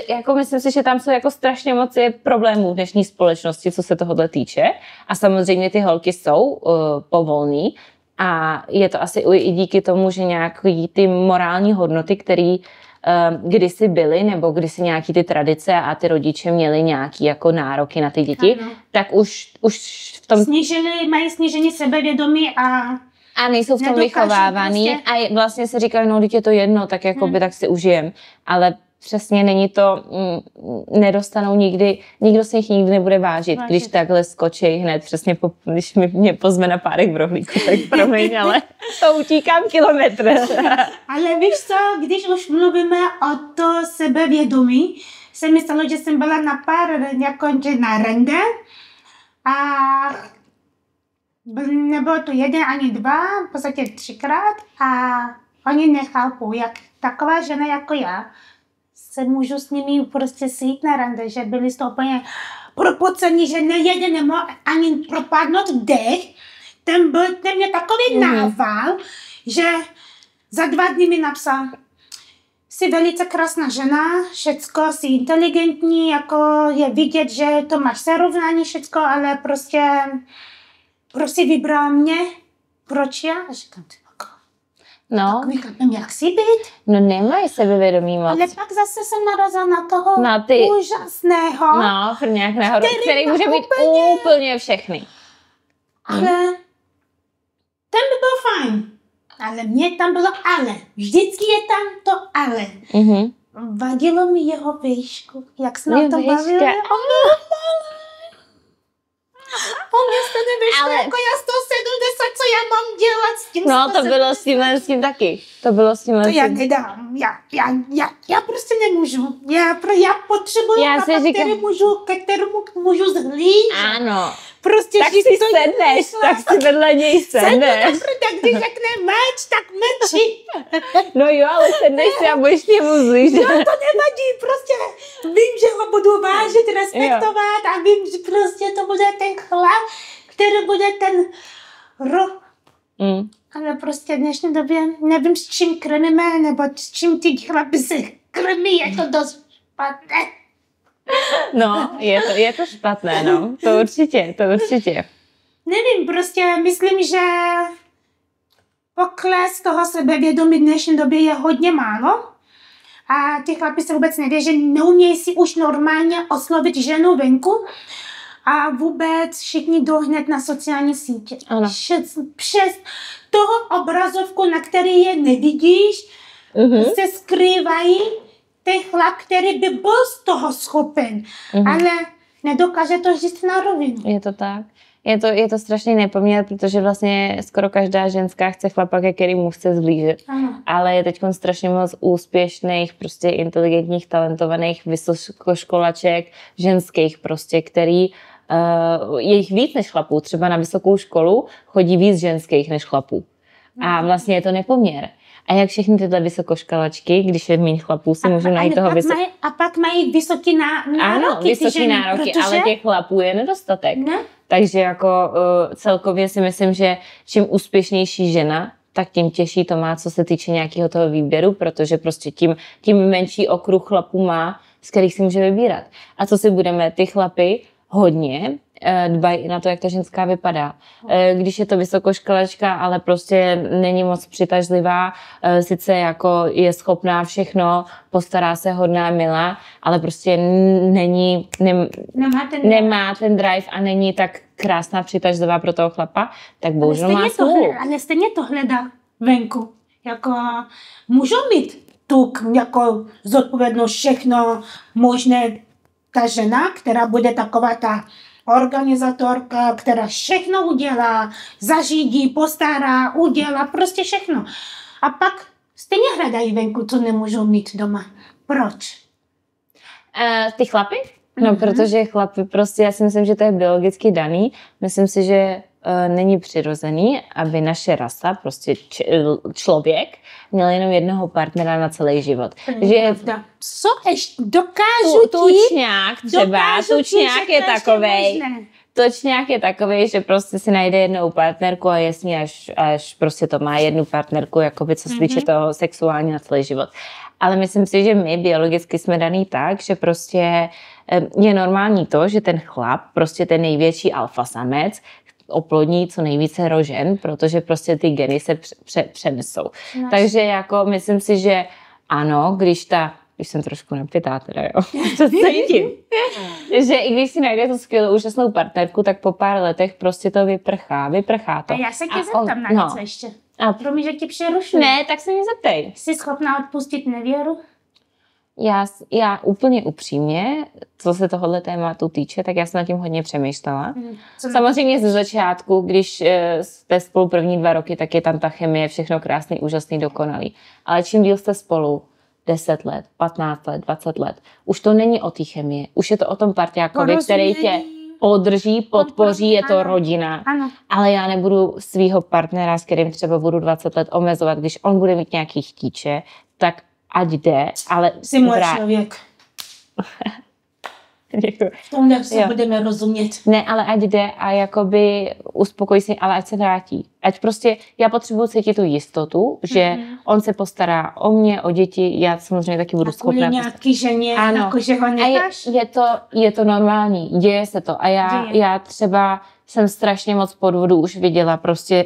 jako myslím si, že tam jsou jako strašně moc problémů v dnešní společnosti, co se tohohle týče. A samozřejmě ty holky jsou povolný a je to asi i díky tomu, že nějaký ty morální hodnoty, které kdysi byly, nebo kdysi nějaký ty tradice a ty rodiče měli nějaký jako nároky na ty děti, ano. Tak už v tom... Mají snížený sebevědomí a nejsou v tom vychovávaný prostě. A vlastně se říkají, no, když je to jedno, tak jako by tak si užijem. Ale přesně není to, nedostanou nikdy, nikdo se jich nikdy nebude vážit. Když takhle skočí hned, přesně když mě pozve na párek v rohlíku, tak promiň, ale to utíkám kilometr. Ale víš co, když už mluvíme o to sebevědomí, jsem myslela, že jsem byla na pár, jako na rande a nebylo to jeden ani dva, v podstatě 3krát a oni nechápou, jak taková žena jako já se můžu s nimi prostě sejít na rande, že byli z toho úplně propocení, že nejeden nemohl ani propadnout dech. Ten mě takový nával, že za 2 dny mi napsal: jsi velice krásná žena, všecko, jsi inteligentní, jako je vidět, že to máš serovnání všecko, ale prostě vybral mě, proč já? A říkám, no. Tak vyklapem, jak si být? No nemají sebevědomí moc. Ale pak zase jsem narazila na toho úžasného. No, nějak nahoru, který může být úplně všechny. Ale ten by byl fajn. Ale mě tam bylo ale. Vždycky je tam to ale. Vadilo mi jeho výšku. Jak jsme o tom bavili. On mě jste nevyšlo, jako já 170, co já mám dělat s tím? No, to bylo s tím taky. To bylo s tím. To já nedám. Já prostě nemůžu. Já potřebuji ke kterému můžu zhlížet. Ano. Prostě, tak si sedneš, tak si vedle něj sedneš. Tak když řekne meč, tak meči. No jo, ale sedneš si a budeš němu zlížet. No to nevadí, prostě vím, že ho budu vážit, respektovat a vím, že prostě to bude ten chlap, který bude ten Ale prostě v dnešní době nevím, s čím krmíme, nebo s čím ty chlapi se krmí, je to dost špatné. No, je to špatné, no. To určitě. Nevím, prostě myslím, že pokles toho sebevědomí v dnešní době je hodně málo. A ty chlapi se vůbec neví, že neumějí si už normálně oslovit ženu venku. A vůbec všichni jdou hned na sociální sítě. Ano. Přes toho obrazovku, na který je nevidíš, se skrývají ten chlap, který by byl z toho schopen, ale nedokáže to říct na rovinu. Je to tak. Je to strašný nepoměr, protože vlastně skoro každá ženská chce chlapa, ke kterému chce zblížit. Ano. Ale je teď strašně moc úspěšných, prostě inteligentních, talentovaných vysokoškolaček, ženských prostě, který je jich víc než chlapů. Třeba na vysokou školu chodí víc ženských než chlapů. A vlastně je to nepoměr. A jak všechny tyhle vysokoškolačky, když je méně chlapů, si můžou najít toho vysokého. A pak mají vysoký nároky. Ano, vysoký nároky, protože... ale těch chlapů je nedostatek. Ne? Takže jako celkově si myslím, že čím úspěšnější žena, tak tím těžší to má, co se týče nějakého toho výběru, protože prostě tím menší okruh chlapů má, z kterých si může vybírat. A co si budeme, ty chlapy hodně dbají na to, jak ta ženská vypadá. Když je to vysokoškolačka, ale prostě není moc přitažlivá, sice jako je schopná všechno, postará se, hodná, milá, ale prostě nemá ten drive a není tak krásná, přitažlivá pro toho chlapa, tak bohužel má smůlu. Ale stejně to hledá venku. Jako můžou mít tu jako zodpovědnost všechno možné. Ta žena, která bude taková ta organizátorka, která všechno udělá, zařídí, postará, udělá, prostě všechno. A pak stejně hledají venku, co nemůžou mít doma. Proč? Ty chlapy? No, protože chlapy prostě, já si myslím, že to je biologicky daný. Myslím si, že není přirozený, aby naše rasa, prostě člověk, měl jenom jednoho partnera na celý život. Že co ještě dokážu tučňák třeba, tučňák je takovej. Točňák je takový, že prostě si najde jednou partnerku a je s ní až prostě to má jednu partnerku, jakoby co se týče toho sexuální na celý život. Ale myslím si, že my biologicky jsme daný tak, že prostě je normální to, že ten chlap, prostě ten největší alfa samec, oplodní co nejvíce rožen, protože prostě ty geny se přenesou. Takže jako myslím si, že ano, když jsem trošku napětá teda, jo, to cítím, že i když si najde tu skvělou úžasnou partnerku, tak po pár letech prostě to vyprchá to. A já se tě zeptám na něco ještě. Promiň, že ti přerušuji. Ne, tak se mě zeptej. Jsi schopná odpustit nevěru? Já úplně upřímně, co se tohohle tématu týče, tak já jsem nad tím hodně přemýšlela. Samozřejmě ze začátku, když jste spolu první 2 roky, tak je tam ta chemie, všechno krásný, úžasný, dokonalý. Ale čím díl jste spolu, 10 let, 15 let, 20 let, už to není o té chemii, už je to o tom parťákovi, který tě podrží, podpoří, je to rodina. Ano. Ale já nebudu svýho partnera, s kterým třeba budu 20 let omezovat, když on bude mít nějaký chtíče, tak ať jde, ale... Jsi můj člověk. Děkuji. V tomhle se budeme rozumět. Ne, ale ať jde a jakoby uspokojí se, ale ať se vrátí. Ať prostě, já potřebuji cítit tu jistotu, že on se postará o mě, o děti, já samozřejmě taky budu schopná. A kvůli nějaký ženě, jakože ho necháš? Je to normální, děje se to. A já třeba jsem strašně moc podvodů už viděla prostě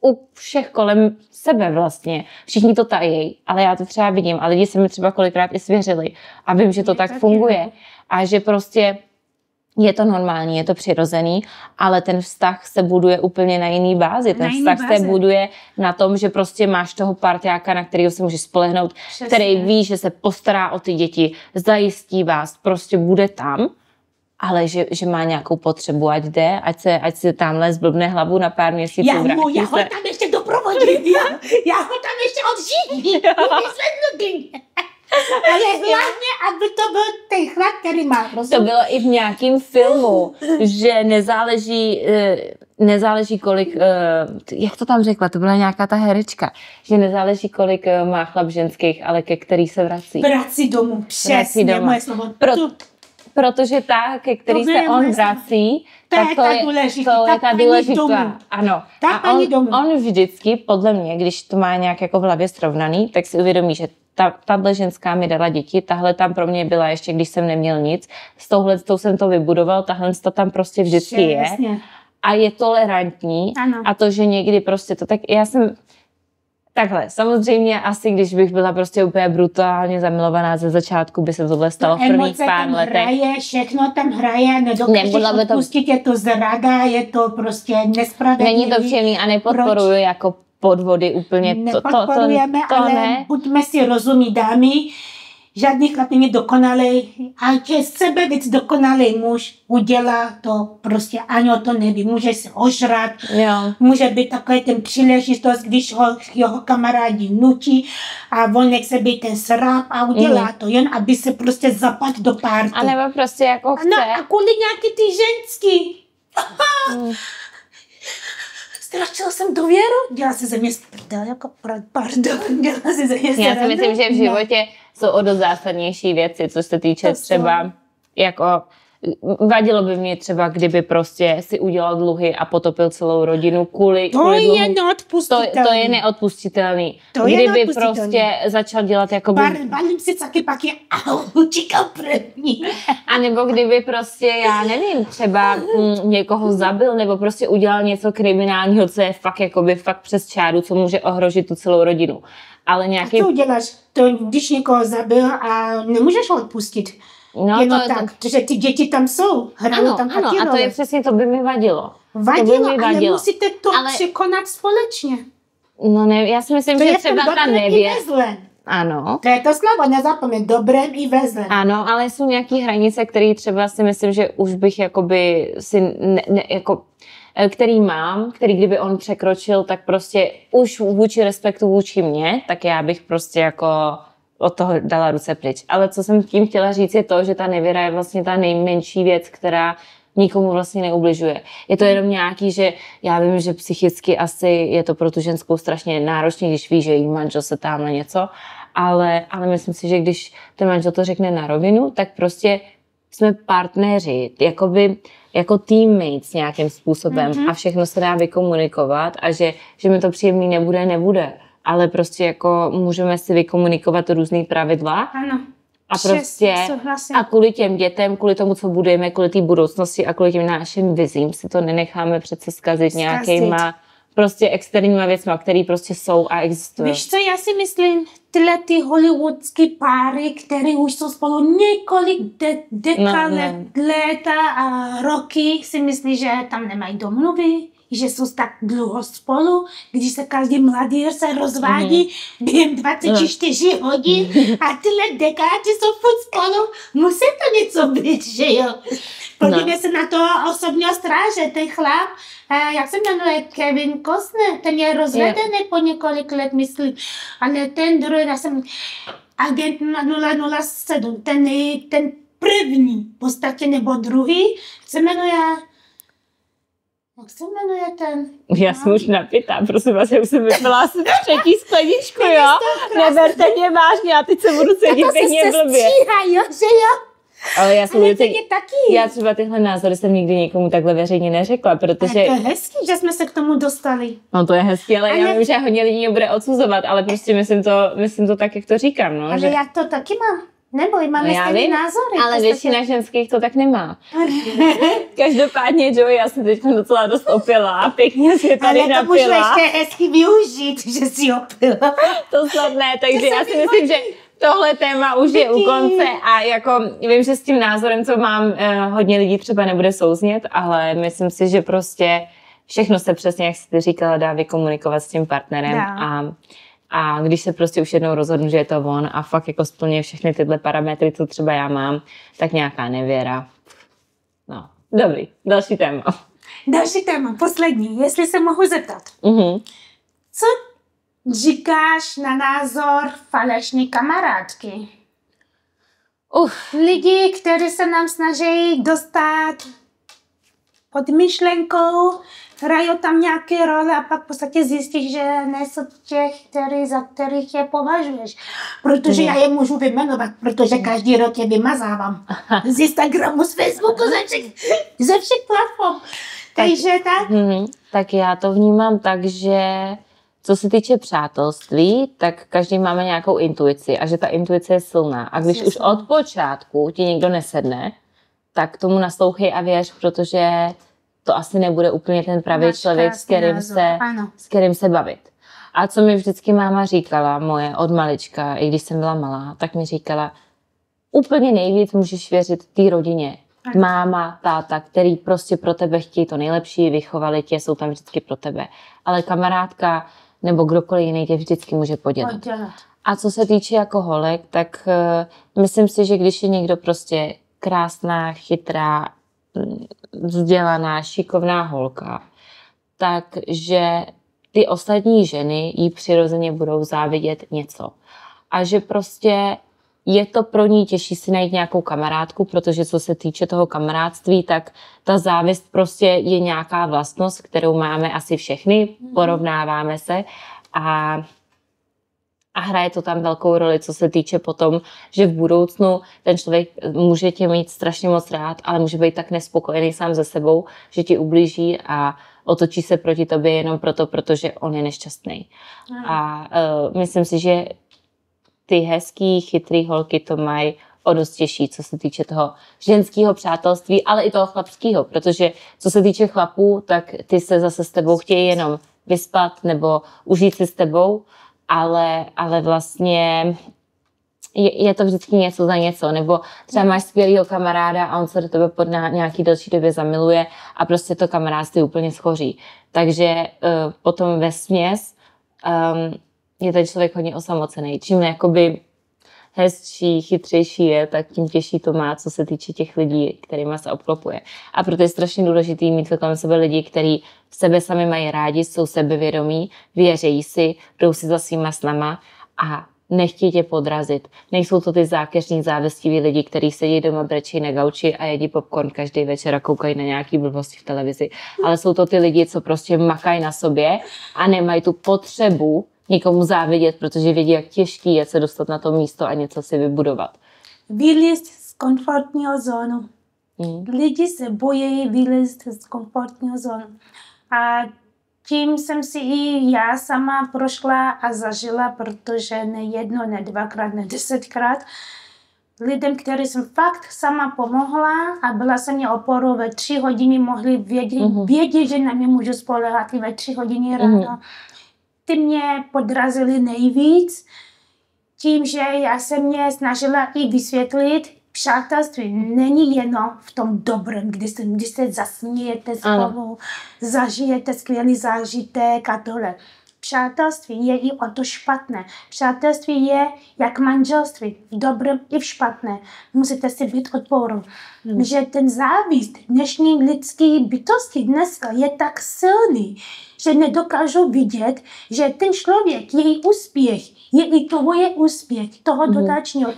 u všech kolem sebe vlastně. Všichni to tají, ale já to třeba vidím a lidi se mi třeba kolikrát i svěřili a vím, že to tak funguje a že prostě je to normální, je to přirozený, ale ten vztah se buduje úplně na jiný bázi. Ten vztah se buduje na tom, že prostě máš toho parťáka, na kterého se můžeš spolehnout, který ví, že se postará o ty děti, zajistí vás, prostě bude tam, ale že má nějakou potřebu, ať jde, ať se tamhle zblbne hlavu na pár měsíců. Já ho tam ještě doprovodím, já ho tam ještě odživím, ale hlavně, aby to byl ten chlap, který má. Rozum? To bylo i v nějakém filmu, že nezáleží kolik, jak to tam řekla, to byla nějaká ta herečka, že nezáleží kolik má chlap ženských, ale ke který se vrací. Vrací domů, přesně, moje slovo. Protože ta, ke který se on vrací, tak to je ta důležitá. Ano. A on vždycky, podle mě, když to má nějak jako v hlavě srovnaný, tak si uvědomí, že tahle ženská mi dala děti, tahle tam pro mě byla ještě, když jsem neměl nic, s touhletou jsem to vybudoval, tahle tam prostě vždycky je. A je tolerantní. Ano. A to, že někdy prostě to tak, já jsem takhle, samozřejmě asi, když bych byla prostě úplně brutálně zamilovaná ze začátku, by se tohle stalo v prvních pár letech. Hraje, všechno tam hraje, nedokážeš odpustit, je to zrada, je to prostě nespravedlivý. Není to příjemný a nepodporuju jako podvody úplně. Nepodporujeme, ale ne. buďme si rozumí, dámy, žádný chlap není dokonalej, a je sebe víc dokonalej muž udělá to prostě, ani o to neví, může se ožrat, může být takový ten příležitost, když ho jeho kamarádi nutí a on nechce být ten sráp a udělá to, jen aby se prostě zapadl do párty. A nebo prostě jako chce. No a kvůli nějaký ty ženský. Ztratila jsem důvěru, dělá se ze mě sprdel, jako pardon, dělá se ze mě Já si myslím, že v životě jsou o dost zásadnější věci, co se týče třeba, jako vadilo by mě třeba, kdyby prostě si udělal dluhy a potopil celou rodinu kvůli dluhu. Je neodpustitelný. To je neodpustitelný. Kdyby prostě začal dělat jako... Balím si taky pak je čekal první. A nebo kdyby prostě, já nevím, třeba někoho zabil, nebo prostě udělal něco kriminálního, co je fakt jakoby fakt přes čáru, co může ohrožit tu celou rodinu. Ale nějaký... A co uděláš? To, když někoho zabil a nemůžeš ho odpustit. No, protože ty děti tam jsou, hrajou tam taky a to je přesně, to by mi vadilo. Ale musíte to překonat společně. No ne, já si myslím, to že třeba ta nevěst. Ano. To je to slovo, nezapomeň, dobrém i ve zlém. Ano, ale jsou nějaký hranice, které třeba si myslím, že už bych jakoby si který mám, který kdyby on překročil, tak prostě už vůči respektu vůči mně, tak já bych prostě jako od toho dala ruce pryč. Ale co jsem tím chtěla říct je to, že ta nevěra je vlastně ta nejmenší věc, která nikomu vlastně neubližuje. Je to jenom nějaký, že já vím, že psychicky asi je to pro tu ženskou strašně náročné, když ví, že jí manžel se tam na něco, ale myslím si, že když ten manžel to řekne na rovinu, tak prostě jsme partneři, jako teammates nějakým způsobem a všechno se dá vykomunikovat a že mi to příjemný nebude, ale prostě jako můžeme si vykomunikovat různý pravidla. Ano. A prostě a kvůli těm dětem, kvůli tomu, co budujeme, kvůli té budoucnosti a kvůli těm našim vizím si to nenecháme přece zkazit nějakýma prostě externíma věcma, které prostě jsou a existují. Víš co, já si myslím, tyhle ty hollywoodské páry, které už jsou spolu několik let a roky, si myslí, že tam nemají domluvy, že jsou tak dlouho spolu, když se každý mladý se rozvádí během 24 hodin a tyhle dekády jsou furt spolu, musí to něco být, že jo? Podívej se na toho osobního stráže, ten chlap, jak se jmenuje, Kevin Costner, ten je rozvedený po několik let, myslím, ale ten druhý, já jsem agent 007, ten první v podstatě nebo druhý, se jmenuje, jak se jmenuje ten? Já jsem už napitá, prosím vás, já už jsem vypila asi třetí skleničku, jo? Neberte mě vážně, já teď se budu cítit pěkně blbě. Jo, že jo? Ale já jsem taky. Já třeba tyhle názory jsem nikdy nikomu takhle veřejně neřekla, protože... Ale to je hezký, že jsme se k tomu dostali. No to je hezký, ale já vím, že hodně lidí mě bude odsuzovat, ale prostě myslím to tak, jak to říkám, no. Ale že... já to taky mám. Neboj, máme stejný názory. Ale většina ženských to tak nemá. Každopádně, Joey, já jsem teď docela dost opila, pěkně si tady napila. Ale to můžu ještě hezky využít, že si opila. To snad ne, takže já si myslím, že tohle téma už je u konce a jako vím, že s tím názorem, co mám, hodně lidí třeba nebude souznět, ale myslím si, že prostě všechno se přesně, jak jsi ty říkala, dá vykomunikovat s tím partnerem a když se prostě už jednou rozhodnu, že je to on a fakt jako splňuje všechny tyhle parametry, co třeba já mám, tak nějaká nevěra. No, dobrý, další téma. Další téma, poslední, jestli se mohu zeptat. Co říkáš na názor falešní kamarádky? Lidi, kteří se nám snaží dostat pod myšlenkou, hrajou tam nějaké role a pak v podstatě zjistíš, že nejsou těch, za kterých je považuješ. Protože já je můžu vyjmenovat, protože každý rok je vymazávám. Z Instagramu, z Facebooku, ze všech platform. Takže tak? Tak já to vnímám tak, že co se týče přátelství, tak každý máme nějakou intuici a že ta intuice je silná. A když už od počátku ti někdo nesedne, tak tomu naslouchej a věř, protože to asi nebude úplně ten pravý člověk, s kterým se bavit. A co mi vždycky máma říkala, moje od malička, i když jsem byla malá, tak mi říkala, úplně nejvíc můžeš věřit té rodině. Máma, táta, který prostě pro tebe chtějí to nejlepší, vychovali tě, jsou tam vždycky pro tebe. Ale kamarádka nebo kdokoliv jiný tě vždycky může podělat. A co se týče jako holek, tak myslím si, že když je někdo prostě krásná, chytrá, vzdělaná, šikovná holka, takže ty ostatní ženy jí přirozeně budou závidět něco. A že prostě je to pro ní těžší si najít nějakou kamarádku, protože co se týče toho kamarádství, tak ta závist prostě je nějaká vlastnost, kterou máme asi všechny, porovnáváme se a hraje to tam velkou roli, co se týče potom, že v budoucnu ten člověk může tě mít strašně moc rád, ale může být tak nespokojený sám ze sebou, že ti ublíží a otočí se proti tobě jenom proto, protože on je nešťastný. A myslím si, že ty hezký, chytrý holky to mají o dost těžší, co se týče toho ženského přátelství, ale i toho chlapského, protože co se týče chlapů, tak ty se zase s tebou chtějí jenom vyspat nebo užít si s tebou, ale vlastně je to vždycky něco za něco, nebo třeba máš skvělýho kamaráda a on se do tebe po nějaký delší době zamiluje a prostě to kamarádství úplně schoří. Takže potom vesměs je ten člověk hodně osamocený. Čím jakoby hezčí, chytřejší je, tak tím těžší to má, co se týče těch lidí, kterýma se obklopuje. A proto je strašně důležitý mít kolem sebe lidi, kteří sebe sami mají rádi, jsou sebevědomí, věří si, jdou si za svýma snama a nechtějí tě podrazit. Nejsou to ty zákeřní závistiví lidi, kteří sedí doma, brečí na gauči a jedí popcorn každý večer a koukají na nějaký blbosti v televizi. Ale jsou to ty lidi, co prostě makají na sobě a nemají tu potřebu někomu závidět, protože vědí, jak těžký je se dostat na to místo a něco si vybudovat. Vylézt z komfortního zónu. Lidi se bojí vylézt z komfortního zónu. A tím jsem si i já sama prošla a zažila, protože ne jedno, ne dvakrát, ne 10krát. Lidem, kterým jsem fakt sama pomohla a byla jsem mě oporou, ve 3 hodiny mohli vědět, že na mě můžu spoléhat i ve 3 hodiny ráno. Ty mě podrazili nejvíc tím, že já jsem mě snažila i vysvětlit, přátelství není jenom v tom dobrém, když se zasmějete spolu, zažijete skvělý zážitek a tohle. Přátelství je i o to špatné. Přátelství je jak manželství, v dobrém i v špatné. Musíte si být odporou. Že ten závist dnešní lidské bytosti dneska je tak silný, že nedokážu vidět, že ten člověk, její úspěch, je i tvoje úspěch, toho dodačního,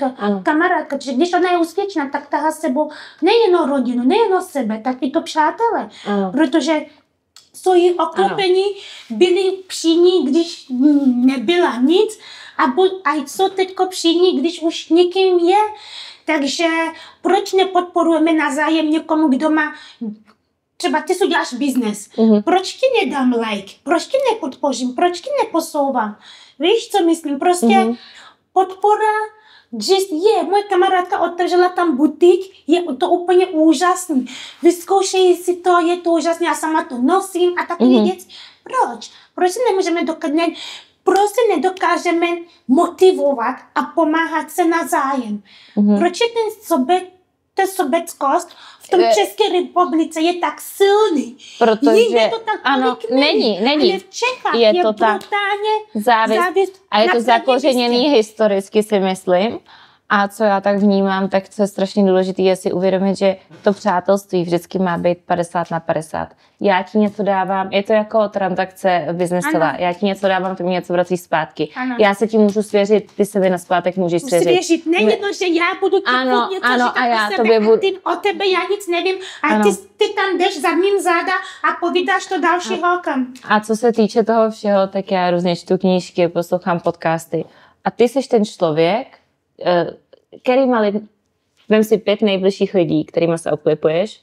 kamarádka, že když ona je úspěšná, tak tahá s sebou nejen rodinu, nejen sebe, tak i to přátelé. Protože jsou jí oklopení, byli při ní, když nebyla nic a jsou teďko při ní, když už někým je. Takže proč nepodporujeme navzájem někomu, kdo má, třeba ty si uděláš biznes, proč ti nedám like, proč ti nepodpořím, proč ti neposouvám. Víš, co myslím? Prostě podpora, že moje kamarádka otevřela tam butik, je to úplně úžasný. Vyzkoušej si to, je to úžasné, já sama to nosím a takové věci. Proč? Proč se nedokážeme motivovat a pomáhat se navzájem? Proč je ta sobeckost v tom České republice je tak silný? Protože to tak není. Ale v Čechách je to brutálně závist. A je to zakořeněný historicky, si myslím. A co já tak vnímám, tak co je strašně důležité, je si uvědomit, že to přátelství vždycky má být 50/50. Já ti něco dávám, je to jako transakce biznesová. Já ti něco dávám, ty mi něco vrací zpátky. Ano. Já se ti můžu svěřit, ty se mi nazpátek můžeš svěřit. Nejedno, že já budu ti něco říkat a já o sebe, ty o tebe já nic nevím a ty tam jdeš za mým záda a povídáš to další holkám. A co se týče toho všeho, tak já různě čtu knížky, poslouchám podcasty. A ty jsi ten člověk, který vem si 5 nejbližších lidí, kterými se obklopuješ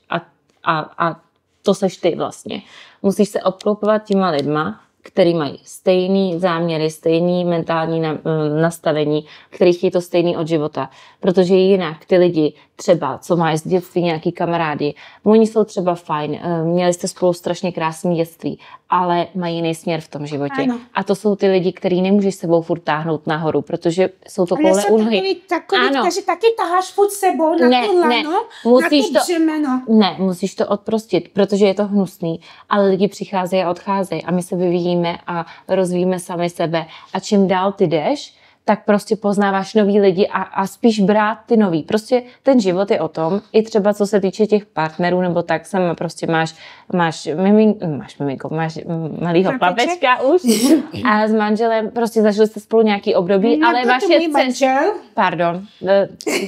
a to seš ty vlastně. Musíš se obklopovat těma lidma, který mají stejný záměry, stejný mentální nastavení, který chtějí to stejný od života. Protože jinak ty lidi třeba, co mají z dětství nějaký kamarádi, oni jsou třeba fajn, měli jste spolu strašně krásné dětství, ale mají jiný směr v tom životě. Ano. A to jsou ty lidi, který nemůžeš sebou furt táhnout nahoru, protože jsou to koule u nohy. Takže taky taháš furt sebou na to lano, na to břemeno. Ne, musíš to odprostit, protože je to hnusný, ale lidi přicházejí a odcházejí a my se vyvíjíme a rozvíjíme sami sebe. A čím dál ty jdeš, tak prostě poznáváš nový lidi a spíš brát ty nový. Prostě ten život je o tom, i třeba co se týče těch partnerů, nebo tak sama prostě máš malýho papečka už a s manželem prostě zažili jste spolu nějaký období, ale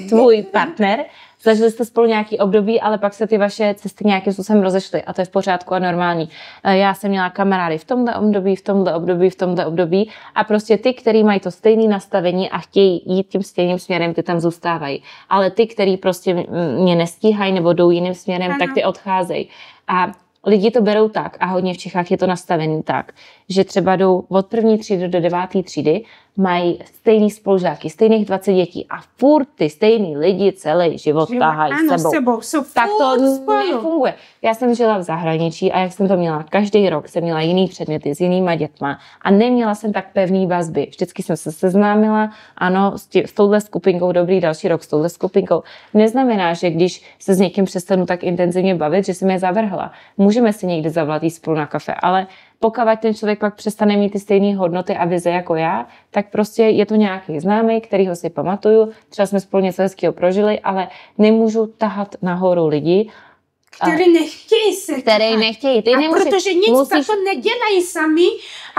tvůj partner, zažili jste spolu nějaký období, ale pak se ty vaše cesty nějakým způsobem rozešly a to je v pořádku a normální. Já jsem měla kamarády v tomhle období a prostě ty, který mají to stejné nastavení a chtějí jít tím stejným směrem, ty tam zůstávají. Ale ty, který prostě mě nestíhají nebo jdou jiným směrem, tak ty odcházejí. A lidi to berou tak, a hodně v Čechách je to nastavený tak, že třeba jdou od 1. třídy do 9. třídy, mají stejný spolužáky, stejných 20 dětí a furt ty stejný lidi celý život tahají sebou. Tak to nefunguje. Já jsem žila v zahraničí a jak jsem to měla, každý rok jsem měla jiný předměty s jinýma dětma a neměla jsem tak pevný vazby. Vždycky jsem se seznámila, ano, s touhle skupinkou, dobrý, další rok s touhle skupinkou. Neznamená, že když se s někým přestanu tak intenzivně bavit, že jsem je zavrhla. Můžeme si někdy zavolat jít spolu na kafe, ale pokud ten člověk pak přestane mít ty stejné hodnoty a vize jako já, tak prostě je to nějaký známý, kterýho si pamatuju, třeba jsme spolu něco hezkého prožili, ale nemůžu tahat nahoru lidi, Který nechtějí se nechtějí. Protože nic za to nedělají sami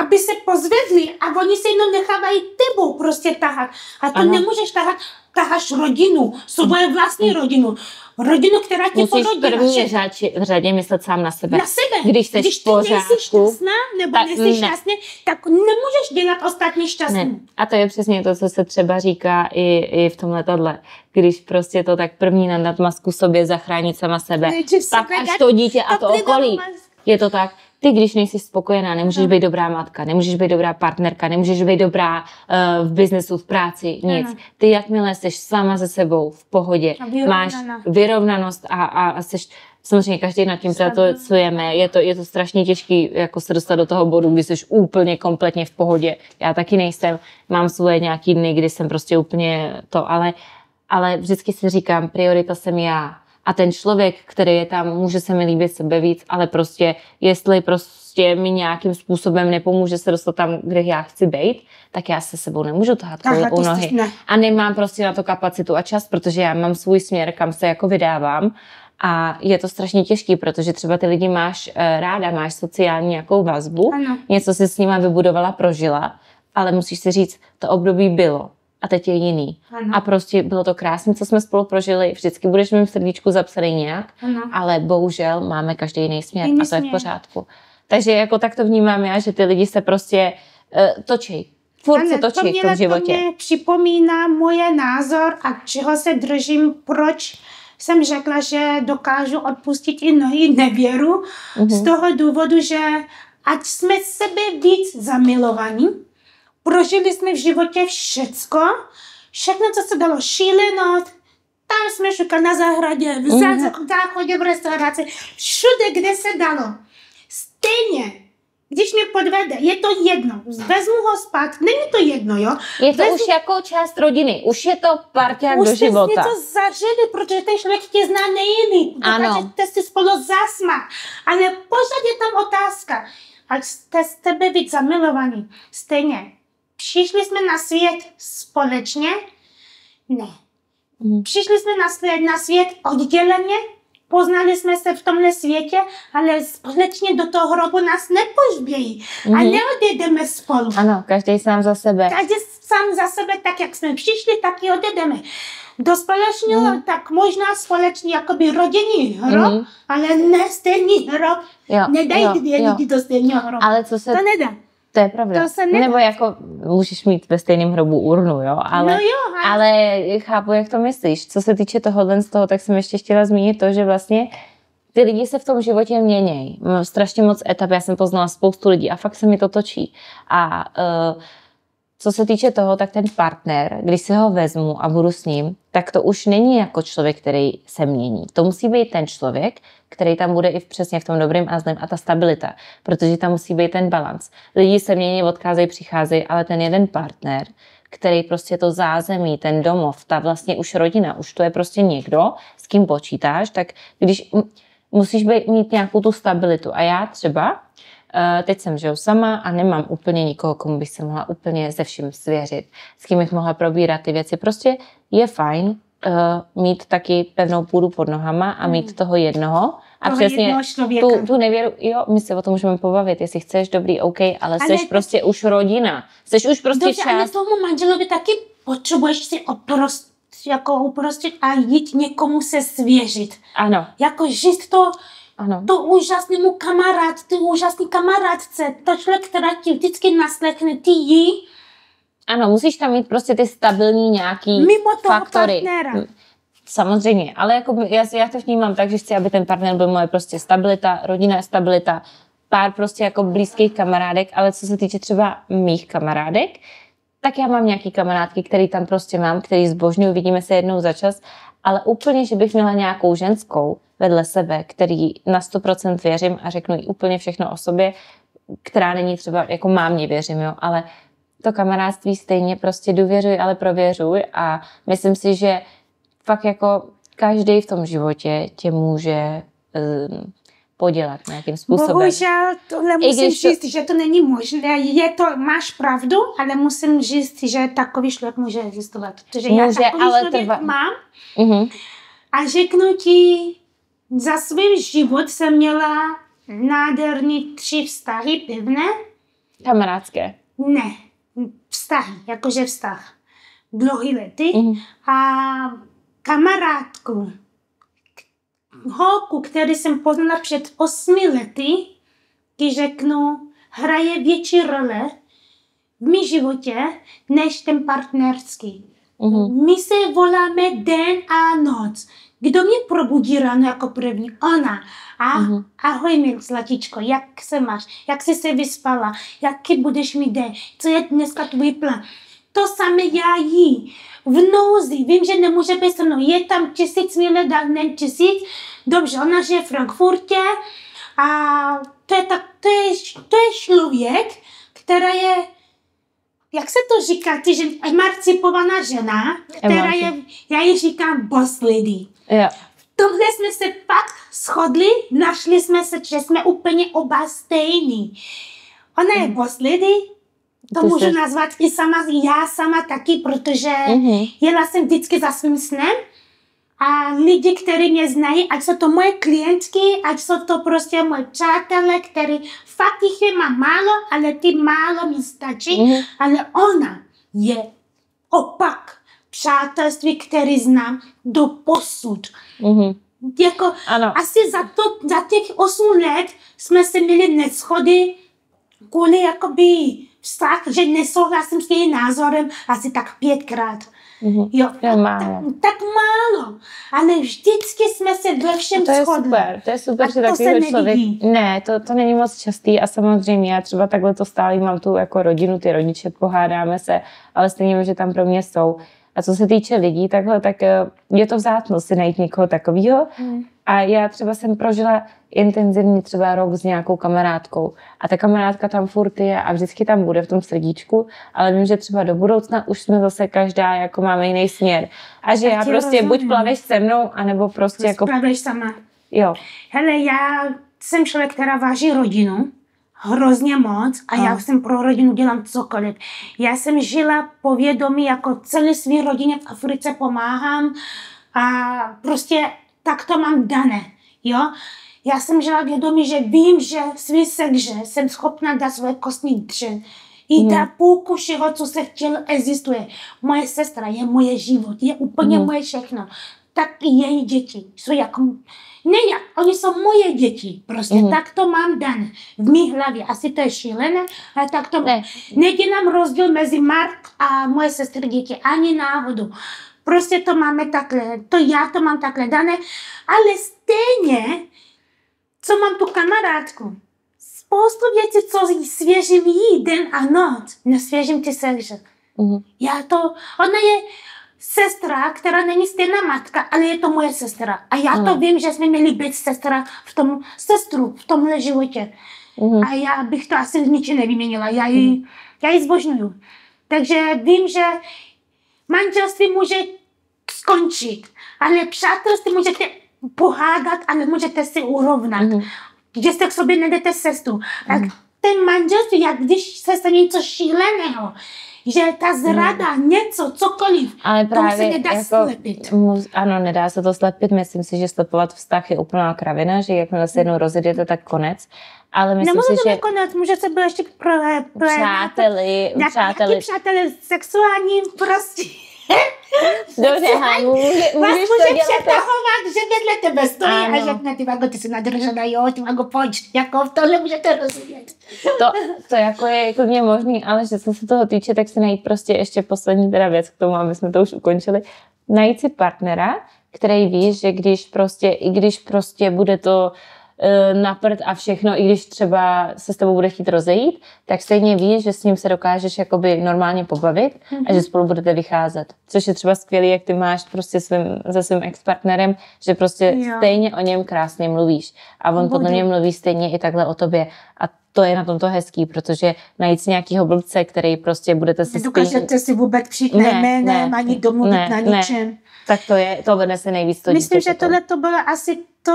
aby se pozvedli a oni se jenom nechávají tebou prostě tahat. A to nemůžeš tahat, taháš rodinu, svoje vlastní rodinu. Rodinu, která tě porodila. Musíš první v řadě myslet sám na sebe. Na sebe. Když jsi v pořádku, nejsi šťastná, nebo nejsi šťastný, tak nemůžeš dělat ostatní šťastný. Ne. A to je přesně to, co se třeba říká i v tom letadle. Když prostě to tak první nadat masku sobě, zachránit sama sebe, pak až to dítě a to okolí. Je to tak. Ty, když nejsi spokojená, nemůžeš být dobrá matka, nemůžeš být dobrá partnerka, nemůžeš být dobrá v biznesu, v práci, nic. Ty, jakmile jsi sama se sebou v pohodě, máš vyrovnanost a jsi, samozřejmě každý nad tím pracujeme, je to strašně těžký jako se dostat do toho bodu, kdy jsi úplně kompletně v pohodě. Já taky nejsem, mám svoje nějaký dny, kdy jsem prostě úplně to, ale vždycky si říkám, priorita jsem já. A ten člověk, který je tam, může se mi líbit sebe víc, ale prostě, jestli prostě mi nějakým způsobem nepomůže se dostat tam, kde já chci být, tak já se sebou nemůžu tahat u nohy. A nemám prostě na to kapacitu a čas, protože já mám svůj směr, kam se jako vydávám. A je to strašně těžký, protože třeba ty lidi máš ráda, máš sociální nějakou vazbu, něco si s nima vybudovala, prožila, ale musíš si říct, to období bylo. A teď je jiný. Ano. A prostě bylo to krásné, co jsme spolu prožili. Vždycky budeš mým srdíčku zapsaný nějak, ale bohužel máme každý jiný směr a to je v pořádku. Takže jako tak to vnímám já, že ty lidi se prostě točí. Furt se točí v tom životě. To mě připomíná moje názor a čeho se držím, proč jsem řekla, že dokážu odpustit i mnohý nevěru. Z toho důvodu, že ať jsme sebe víc zamilovaní, prožili jsme v životě všecko, všechno, co se dalo, šílenost, tam jsme šukali na zahradě, v záchodě, v restauraci, všude, kde se dalo. Stejně, když mě podvede, je to jedno, vezmu ho spát, není to jedno, jo? Je to už jako část rodiny, už je to parťák do života. Už jste něco zažili, protože ten člověk tě zná nejjiný, dokážete si spolu zasmat, ale pořád je tam otázka, ať jste z tebe víc zamilovaní, stejně. Přišli jsme na svět společně? Ne. Přišli jsme na svět odděleně, poznali jsme se v tomhle světě, ale společně do toho hrobu nás nepožbějí. A neodjedeme spolu. Ano, každý sám za sebe. Každý sám za sebe, tak jak jsme přišli, tak i odjedeme. Do společného, tak možná společný jakoby rodinný hrob, ale ne stejný hrob. Nedají dvě lidi do stejného hrobu. Ale co se... To nedá. To je pravda. Nebo jako můžeš mít ve stejném hrobu urnu, jo? Ale chápu, jak to myslíš. Co se týče tohohle z toho, tak jsem ještě chtěla zmínit to, že vlastně ty lidi se v tom životě měnějí. Mám strašně moc etap, já jsem poznala spoustu lidí a fakt se mi to točí. A co se týče toho, tak ten partner, když si ho vezmu a budu s ním, tak to už není jako člověk, který se mění. To musí být ten člověk, který tam bude i přesně v tom dobrým a zlém a ta stabilita, protože tam musí být ten balans. Lidi se mění, odcházejí, přicházejí, ale ten jeden partner, který prostě to zázemí, ten domov, ta vlastně už rodina, už to je prostě někdo, s kým počítáš, tak když musíš mít nějakou tu stabilitu. A já třeba teď jsem žiju sama a nemám úplně nikoho, komu bych se mohla úplně se vším svěřit, s kým bych mohla probírat ty věci. Prostě je fajn mít taky pevnou půdu pod nohama a mít toho jednoho. A toho přesně tu nevěru, jo, my se o tom můžeme pobavit, jestli chceš, dobrý, OK, ale jsi prostě už rodina. Jsi už prostě část. Ale tomu manželovi taky potřebuješ si uprostit a jít někomu se svěřit. Ano. Jako žít to úžasnému ty úžasný kamarádce, to člověk, která ti vždycky naslechne, ty jí. Ano, musíš tam mít prostě ty stabilní nějaký mimo toho faktory. Partnera. Samozřejmě, ale jako já to vnímám tak, že chci, aby ten partner byl moje prostě stabilita, rodinná stabilita, pár prostě jako blízkých kamarádek, ale co se týče třeba mých kamarádek, tak já mám nějaký kamarádky, který tam prostě mám, který zbožňuji, vidíme se jednou za čas, ale úplně, že bych měla nějakou ženskou vedle sebe, který na 100% věřím a řeknu jí úplně všechno o sobě, která není třeba, jako mámě věřím, jo, ale to kamarádství stejně prostě důvěřuj, ale prověřuj a myslím si, že fakt jako každý v tom životě tě může podělat nějakým způsobem. Bohužel tohle musím říct, že to není možné. Máš pravdu, ale musím říct, že takový člověk může existovat. Protože já takový člověk mám a řeknu ti, za svůj život jsem měla nádherný 3 vztahy pevné Kamarádské. Ne, vztahy, jakože vztah. Dlouhý lety a kamarádku, holku, který jsem poznala před 8 lety, ti řeknu, hraje větší role v mém životě, než ten partnerský. My se voláme den a noc. Kdo mě probudí ráno jako první? Ona. Ahoj, mý zlatičko, jak se máš? Jak jsi se vyspala? Jaký budeš mít den? Co je dneska tvůj plán? To samé já jí. V nouzi. Vím, že nemůže být se mnou. Je tam 1000 milionů, ne 1000. Dobře, ona žije v Frankfurtě. A to je člověk, která je, jak se to říká, emancipovaná žena, která je, já jí říkám boss lady. Yeah. V tomhle jsme se pak shodli, našli jsme se, že jsme úplně oba stejní. Ona je boss lady, to můžu nazvat i sama, já sama taky, protože jela jsem vždycky za svým snem. A lidi, kteří mě znají, ať jsou to moje klientky, ať jsou to prostě moje přátelé, který fakt jich je mám málo, ale ty málo mi stačí. Ale ona je opak přátelství, který znám do posud. Jako, asi za těch 8 let jsme se měli neschody kvůli jakoby vztah, že nesouhlasím s jejím názorem asi tak 5krát. Jo, tak málo, ale vždycky jsme se ve všem shodli. To je super, že takovýhle člověk... Ne, to není moc častý a samozřejmě já třeba takhle to stále mám tu jako rodinu, ty rodiče, pohádáme se, ale stejně, že tam pro mě jsou. A co se týče lidí takhle, tak je to vzácnost si najít někoho takového. A já třeba jsem prožila intenzivně třeba rok s nějakou kamarádkou. A ta kamarádka tam furt je a vždycky tam bude v tom srdíčku, ale vím, že třeba do budoucna už jsme zase každá jako máme jiný směr. A že já prostě buď plaveš se mnou, anebo prostě jako... Plaveš sama. Jo. Hele, já jsem člověk, která váží rodinu. Hrozně moc a já jsem pro rodinu dělám cokoliv. Já jsem žila povědomí, jako celé své rodině v Africe pomáhám a prostě tak to mám dané, jo. Já jsem žila vědomí, že vím, že svý sekře jsem schopná dát svoje kostní dřeň. I ta půlku všeho, co se chtěl, existuje. Moje sestra je moje život, je úplně moje všechno. Tak i její děti jsou jako... oni jsou moje děti, prostě tak to mám dané v mý hlavě. Asi to je šílené, ale tak to mám. Nedělám rozdíl mezi Mark a moje sestry děti, ani náhodou. Prostě to máme takhle, já to mám takhle dané, ale stejně, co mám tu kamarádku, spoustu věcí, co svěžím jí den a noc, nesvěžím ty sekře. Ona je sestra, která není stejná matka, ale je to moje sestra. A já to vím, že jsme měli být sestru v tomhle životě. A já bych to asi ničím nevyměnila. Já ji zbožňuju. Takže vím, že manželství může skončit, ale přátelství můžete pohádat, ale můžete si urovnat. Že jste k sobě nejdete cestu. Tak ten manželství, jak když se stane něco šíleného, že ta zrada, něco, cokoliv, ale právě se nedá jako, slepit. Ano, nedá se to slepit. Myslím si, že slepovat vztah je úplná kravina, že jakmile se jednou rozjedete, tak konec. Ale myslím si, že... konec, může se být ještě přáteli. Přáteli sexuální prostě. Dobře, můžeš to dělat. Přetahovat, že vedle tebe stojí a řekne, ty jsi nadržená, jo, pojď, jako v tohle můžete rozumět. To jako je klidně možný, ale že co se toho týče, tak si najít prostě ještě poslední teda věc k tomu, aby jsme to už ukončili. Najít si partnera, který víš, že když prostě bude to na prd a všechno, i když třeba se s tebou bude chtít rozejít, tak stejně víš, že s ním se dokážeš jakoby normálně pobavit a že spolu budete vycházet. Což je třeba skvělý, jak ty máš prostě se svým ex-partnerem, že prostě stejně o něm krásně mluvíš. A on podle mě mluví stejně i takhle o tobě. A to je na tomto hezký, protože najít si nějakýho blbce, který prostě budete si nedokážete si vůbec přijít na jménem, ani domluvit na ničem. Tak to vede se nejvíc to. Myslím, že tohle to bylo asi to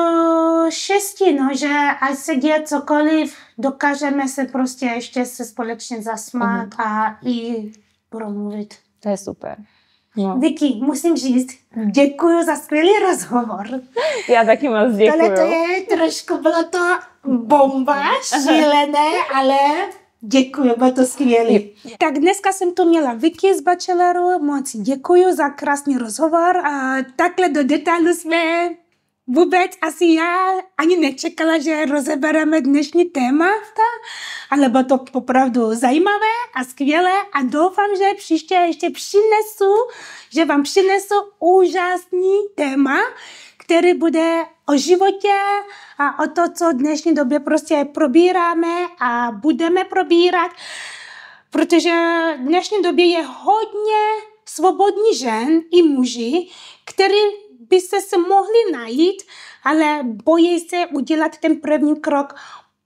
štěstí, že ať se děje cokoliv, dokážeme se prostě ještě se společně zasmát a i promluvit. To je super. Vicky, musím říct, děkuji za skvělý rozhovor. Já taky moc děkuji. Tohle to je trošku, bylo to bomba, šílené, ale Děkuji, bylo to skvělé. Tak dneska jsem tu měla Vicky z Bacheloru, moc děkuji za krásný rozhovor a takhle do detailu jsme vůbec asi já ani nečekala, že rozebereme dnešní témata, ale bylo to opravdu zajímavé a skvělé a doufám, že příště ještě vám přinesu úžasný téma, který bude o životě a o to, co v dnešní době prostě probíráme a budeme probírat, protože v dnešní době je hodně svobodní žen i muži, který by se mohli najít, ale bojí se udělat ten první krok.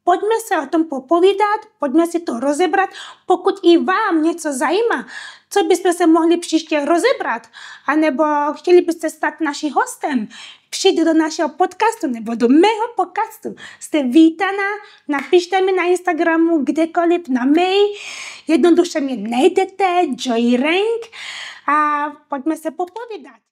Pojďme se o tom popovídat, pojďme si to rozebrat. Pokud i vám něco zajímá, co byste se mohli příště rozebrat, anebo chtěli byste stát naším hostem, přijďte do našeho podcastu nebo do mého podcastu. Jste vítaná, napište mi na Instagramu, kdekoliv na mail, jednoduše mě najdete, Joy Rank a pojďme se popovídat.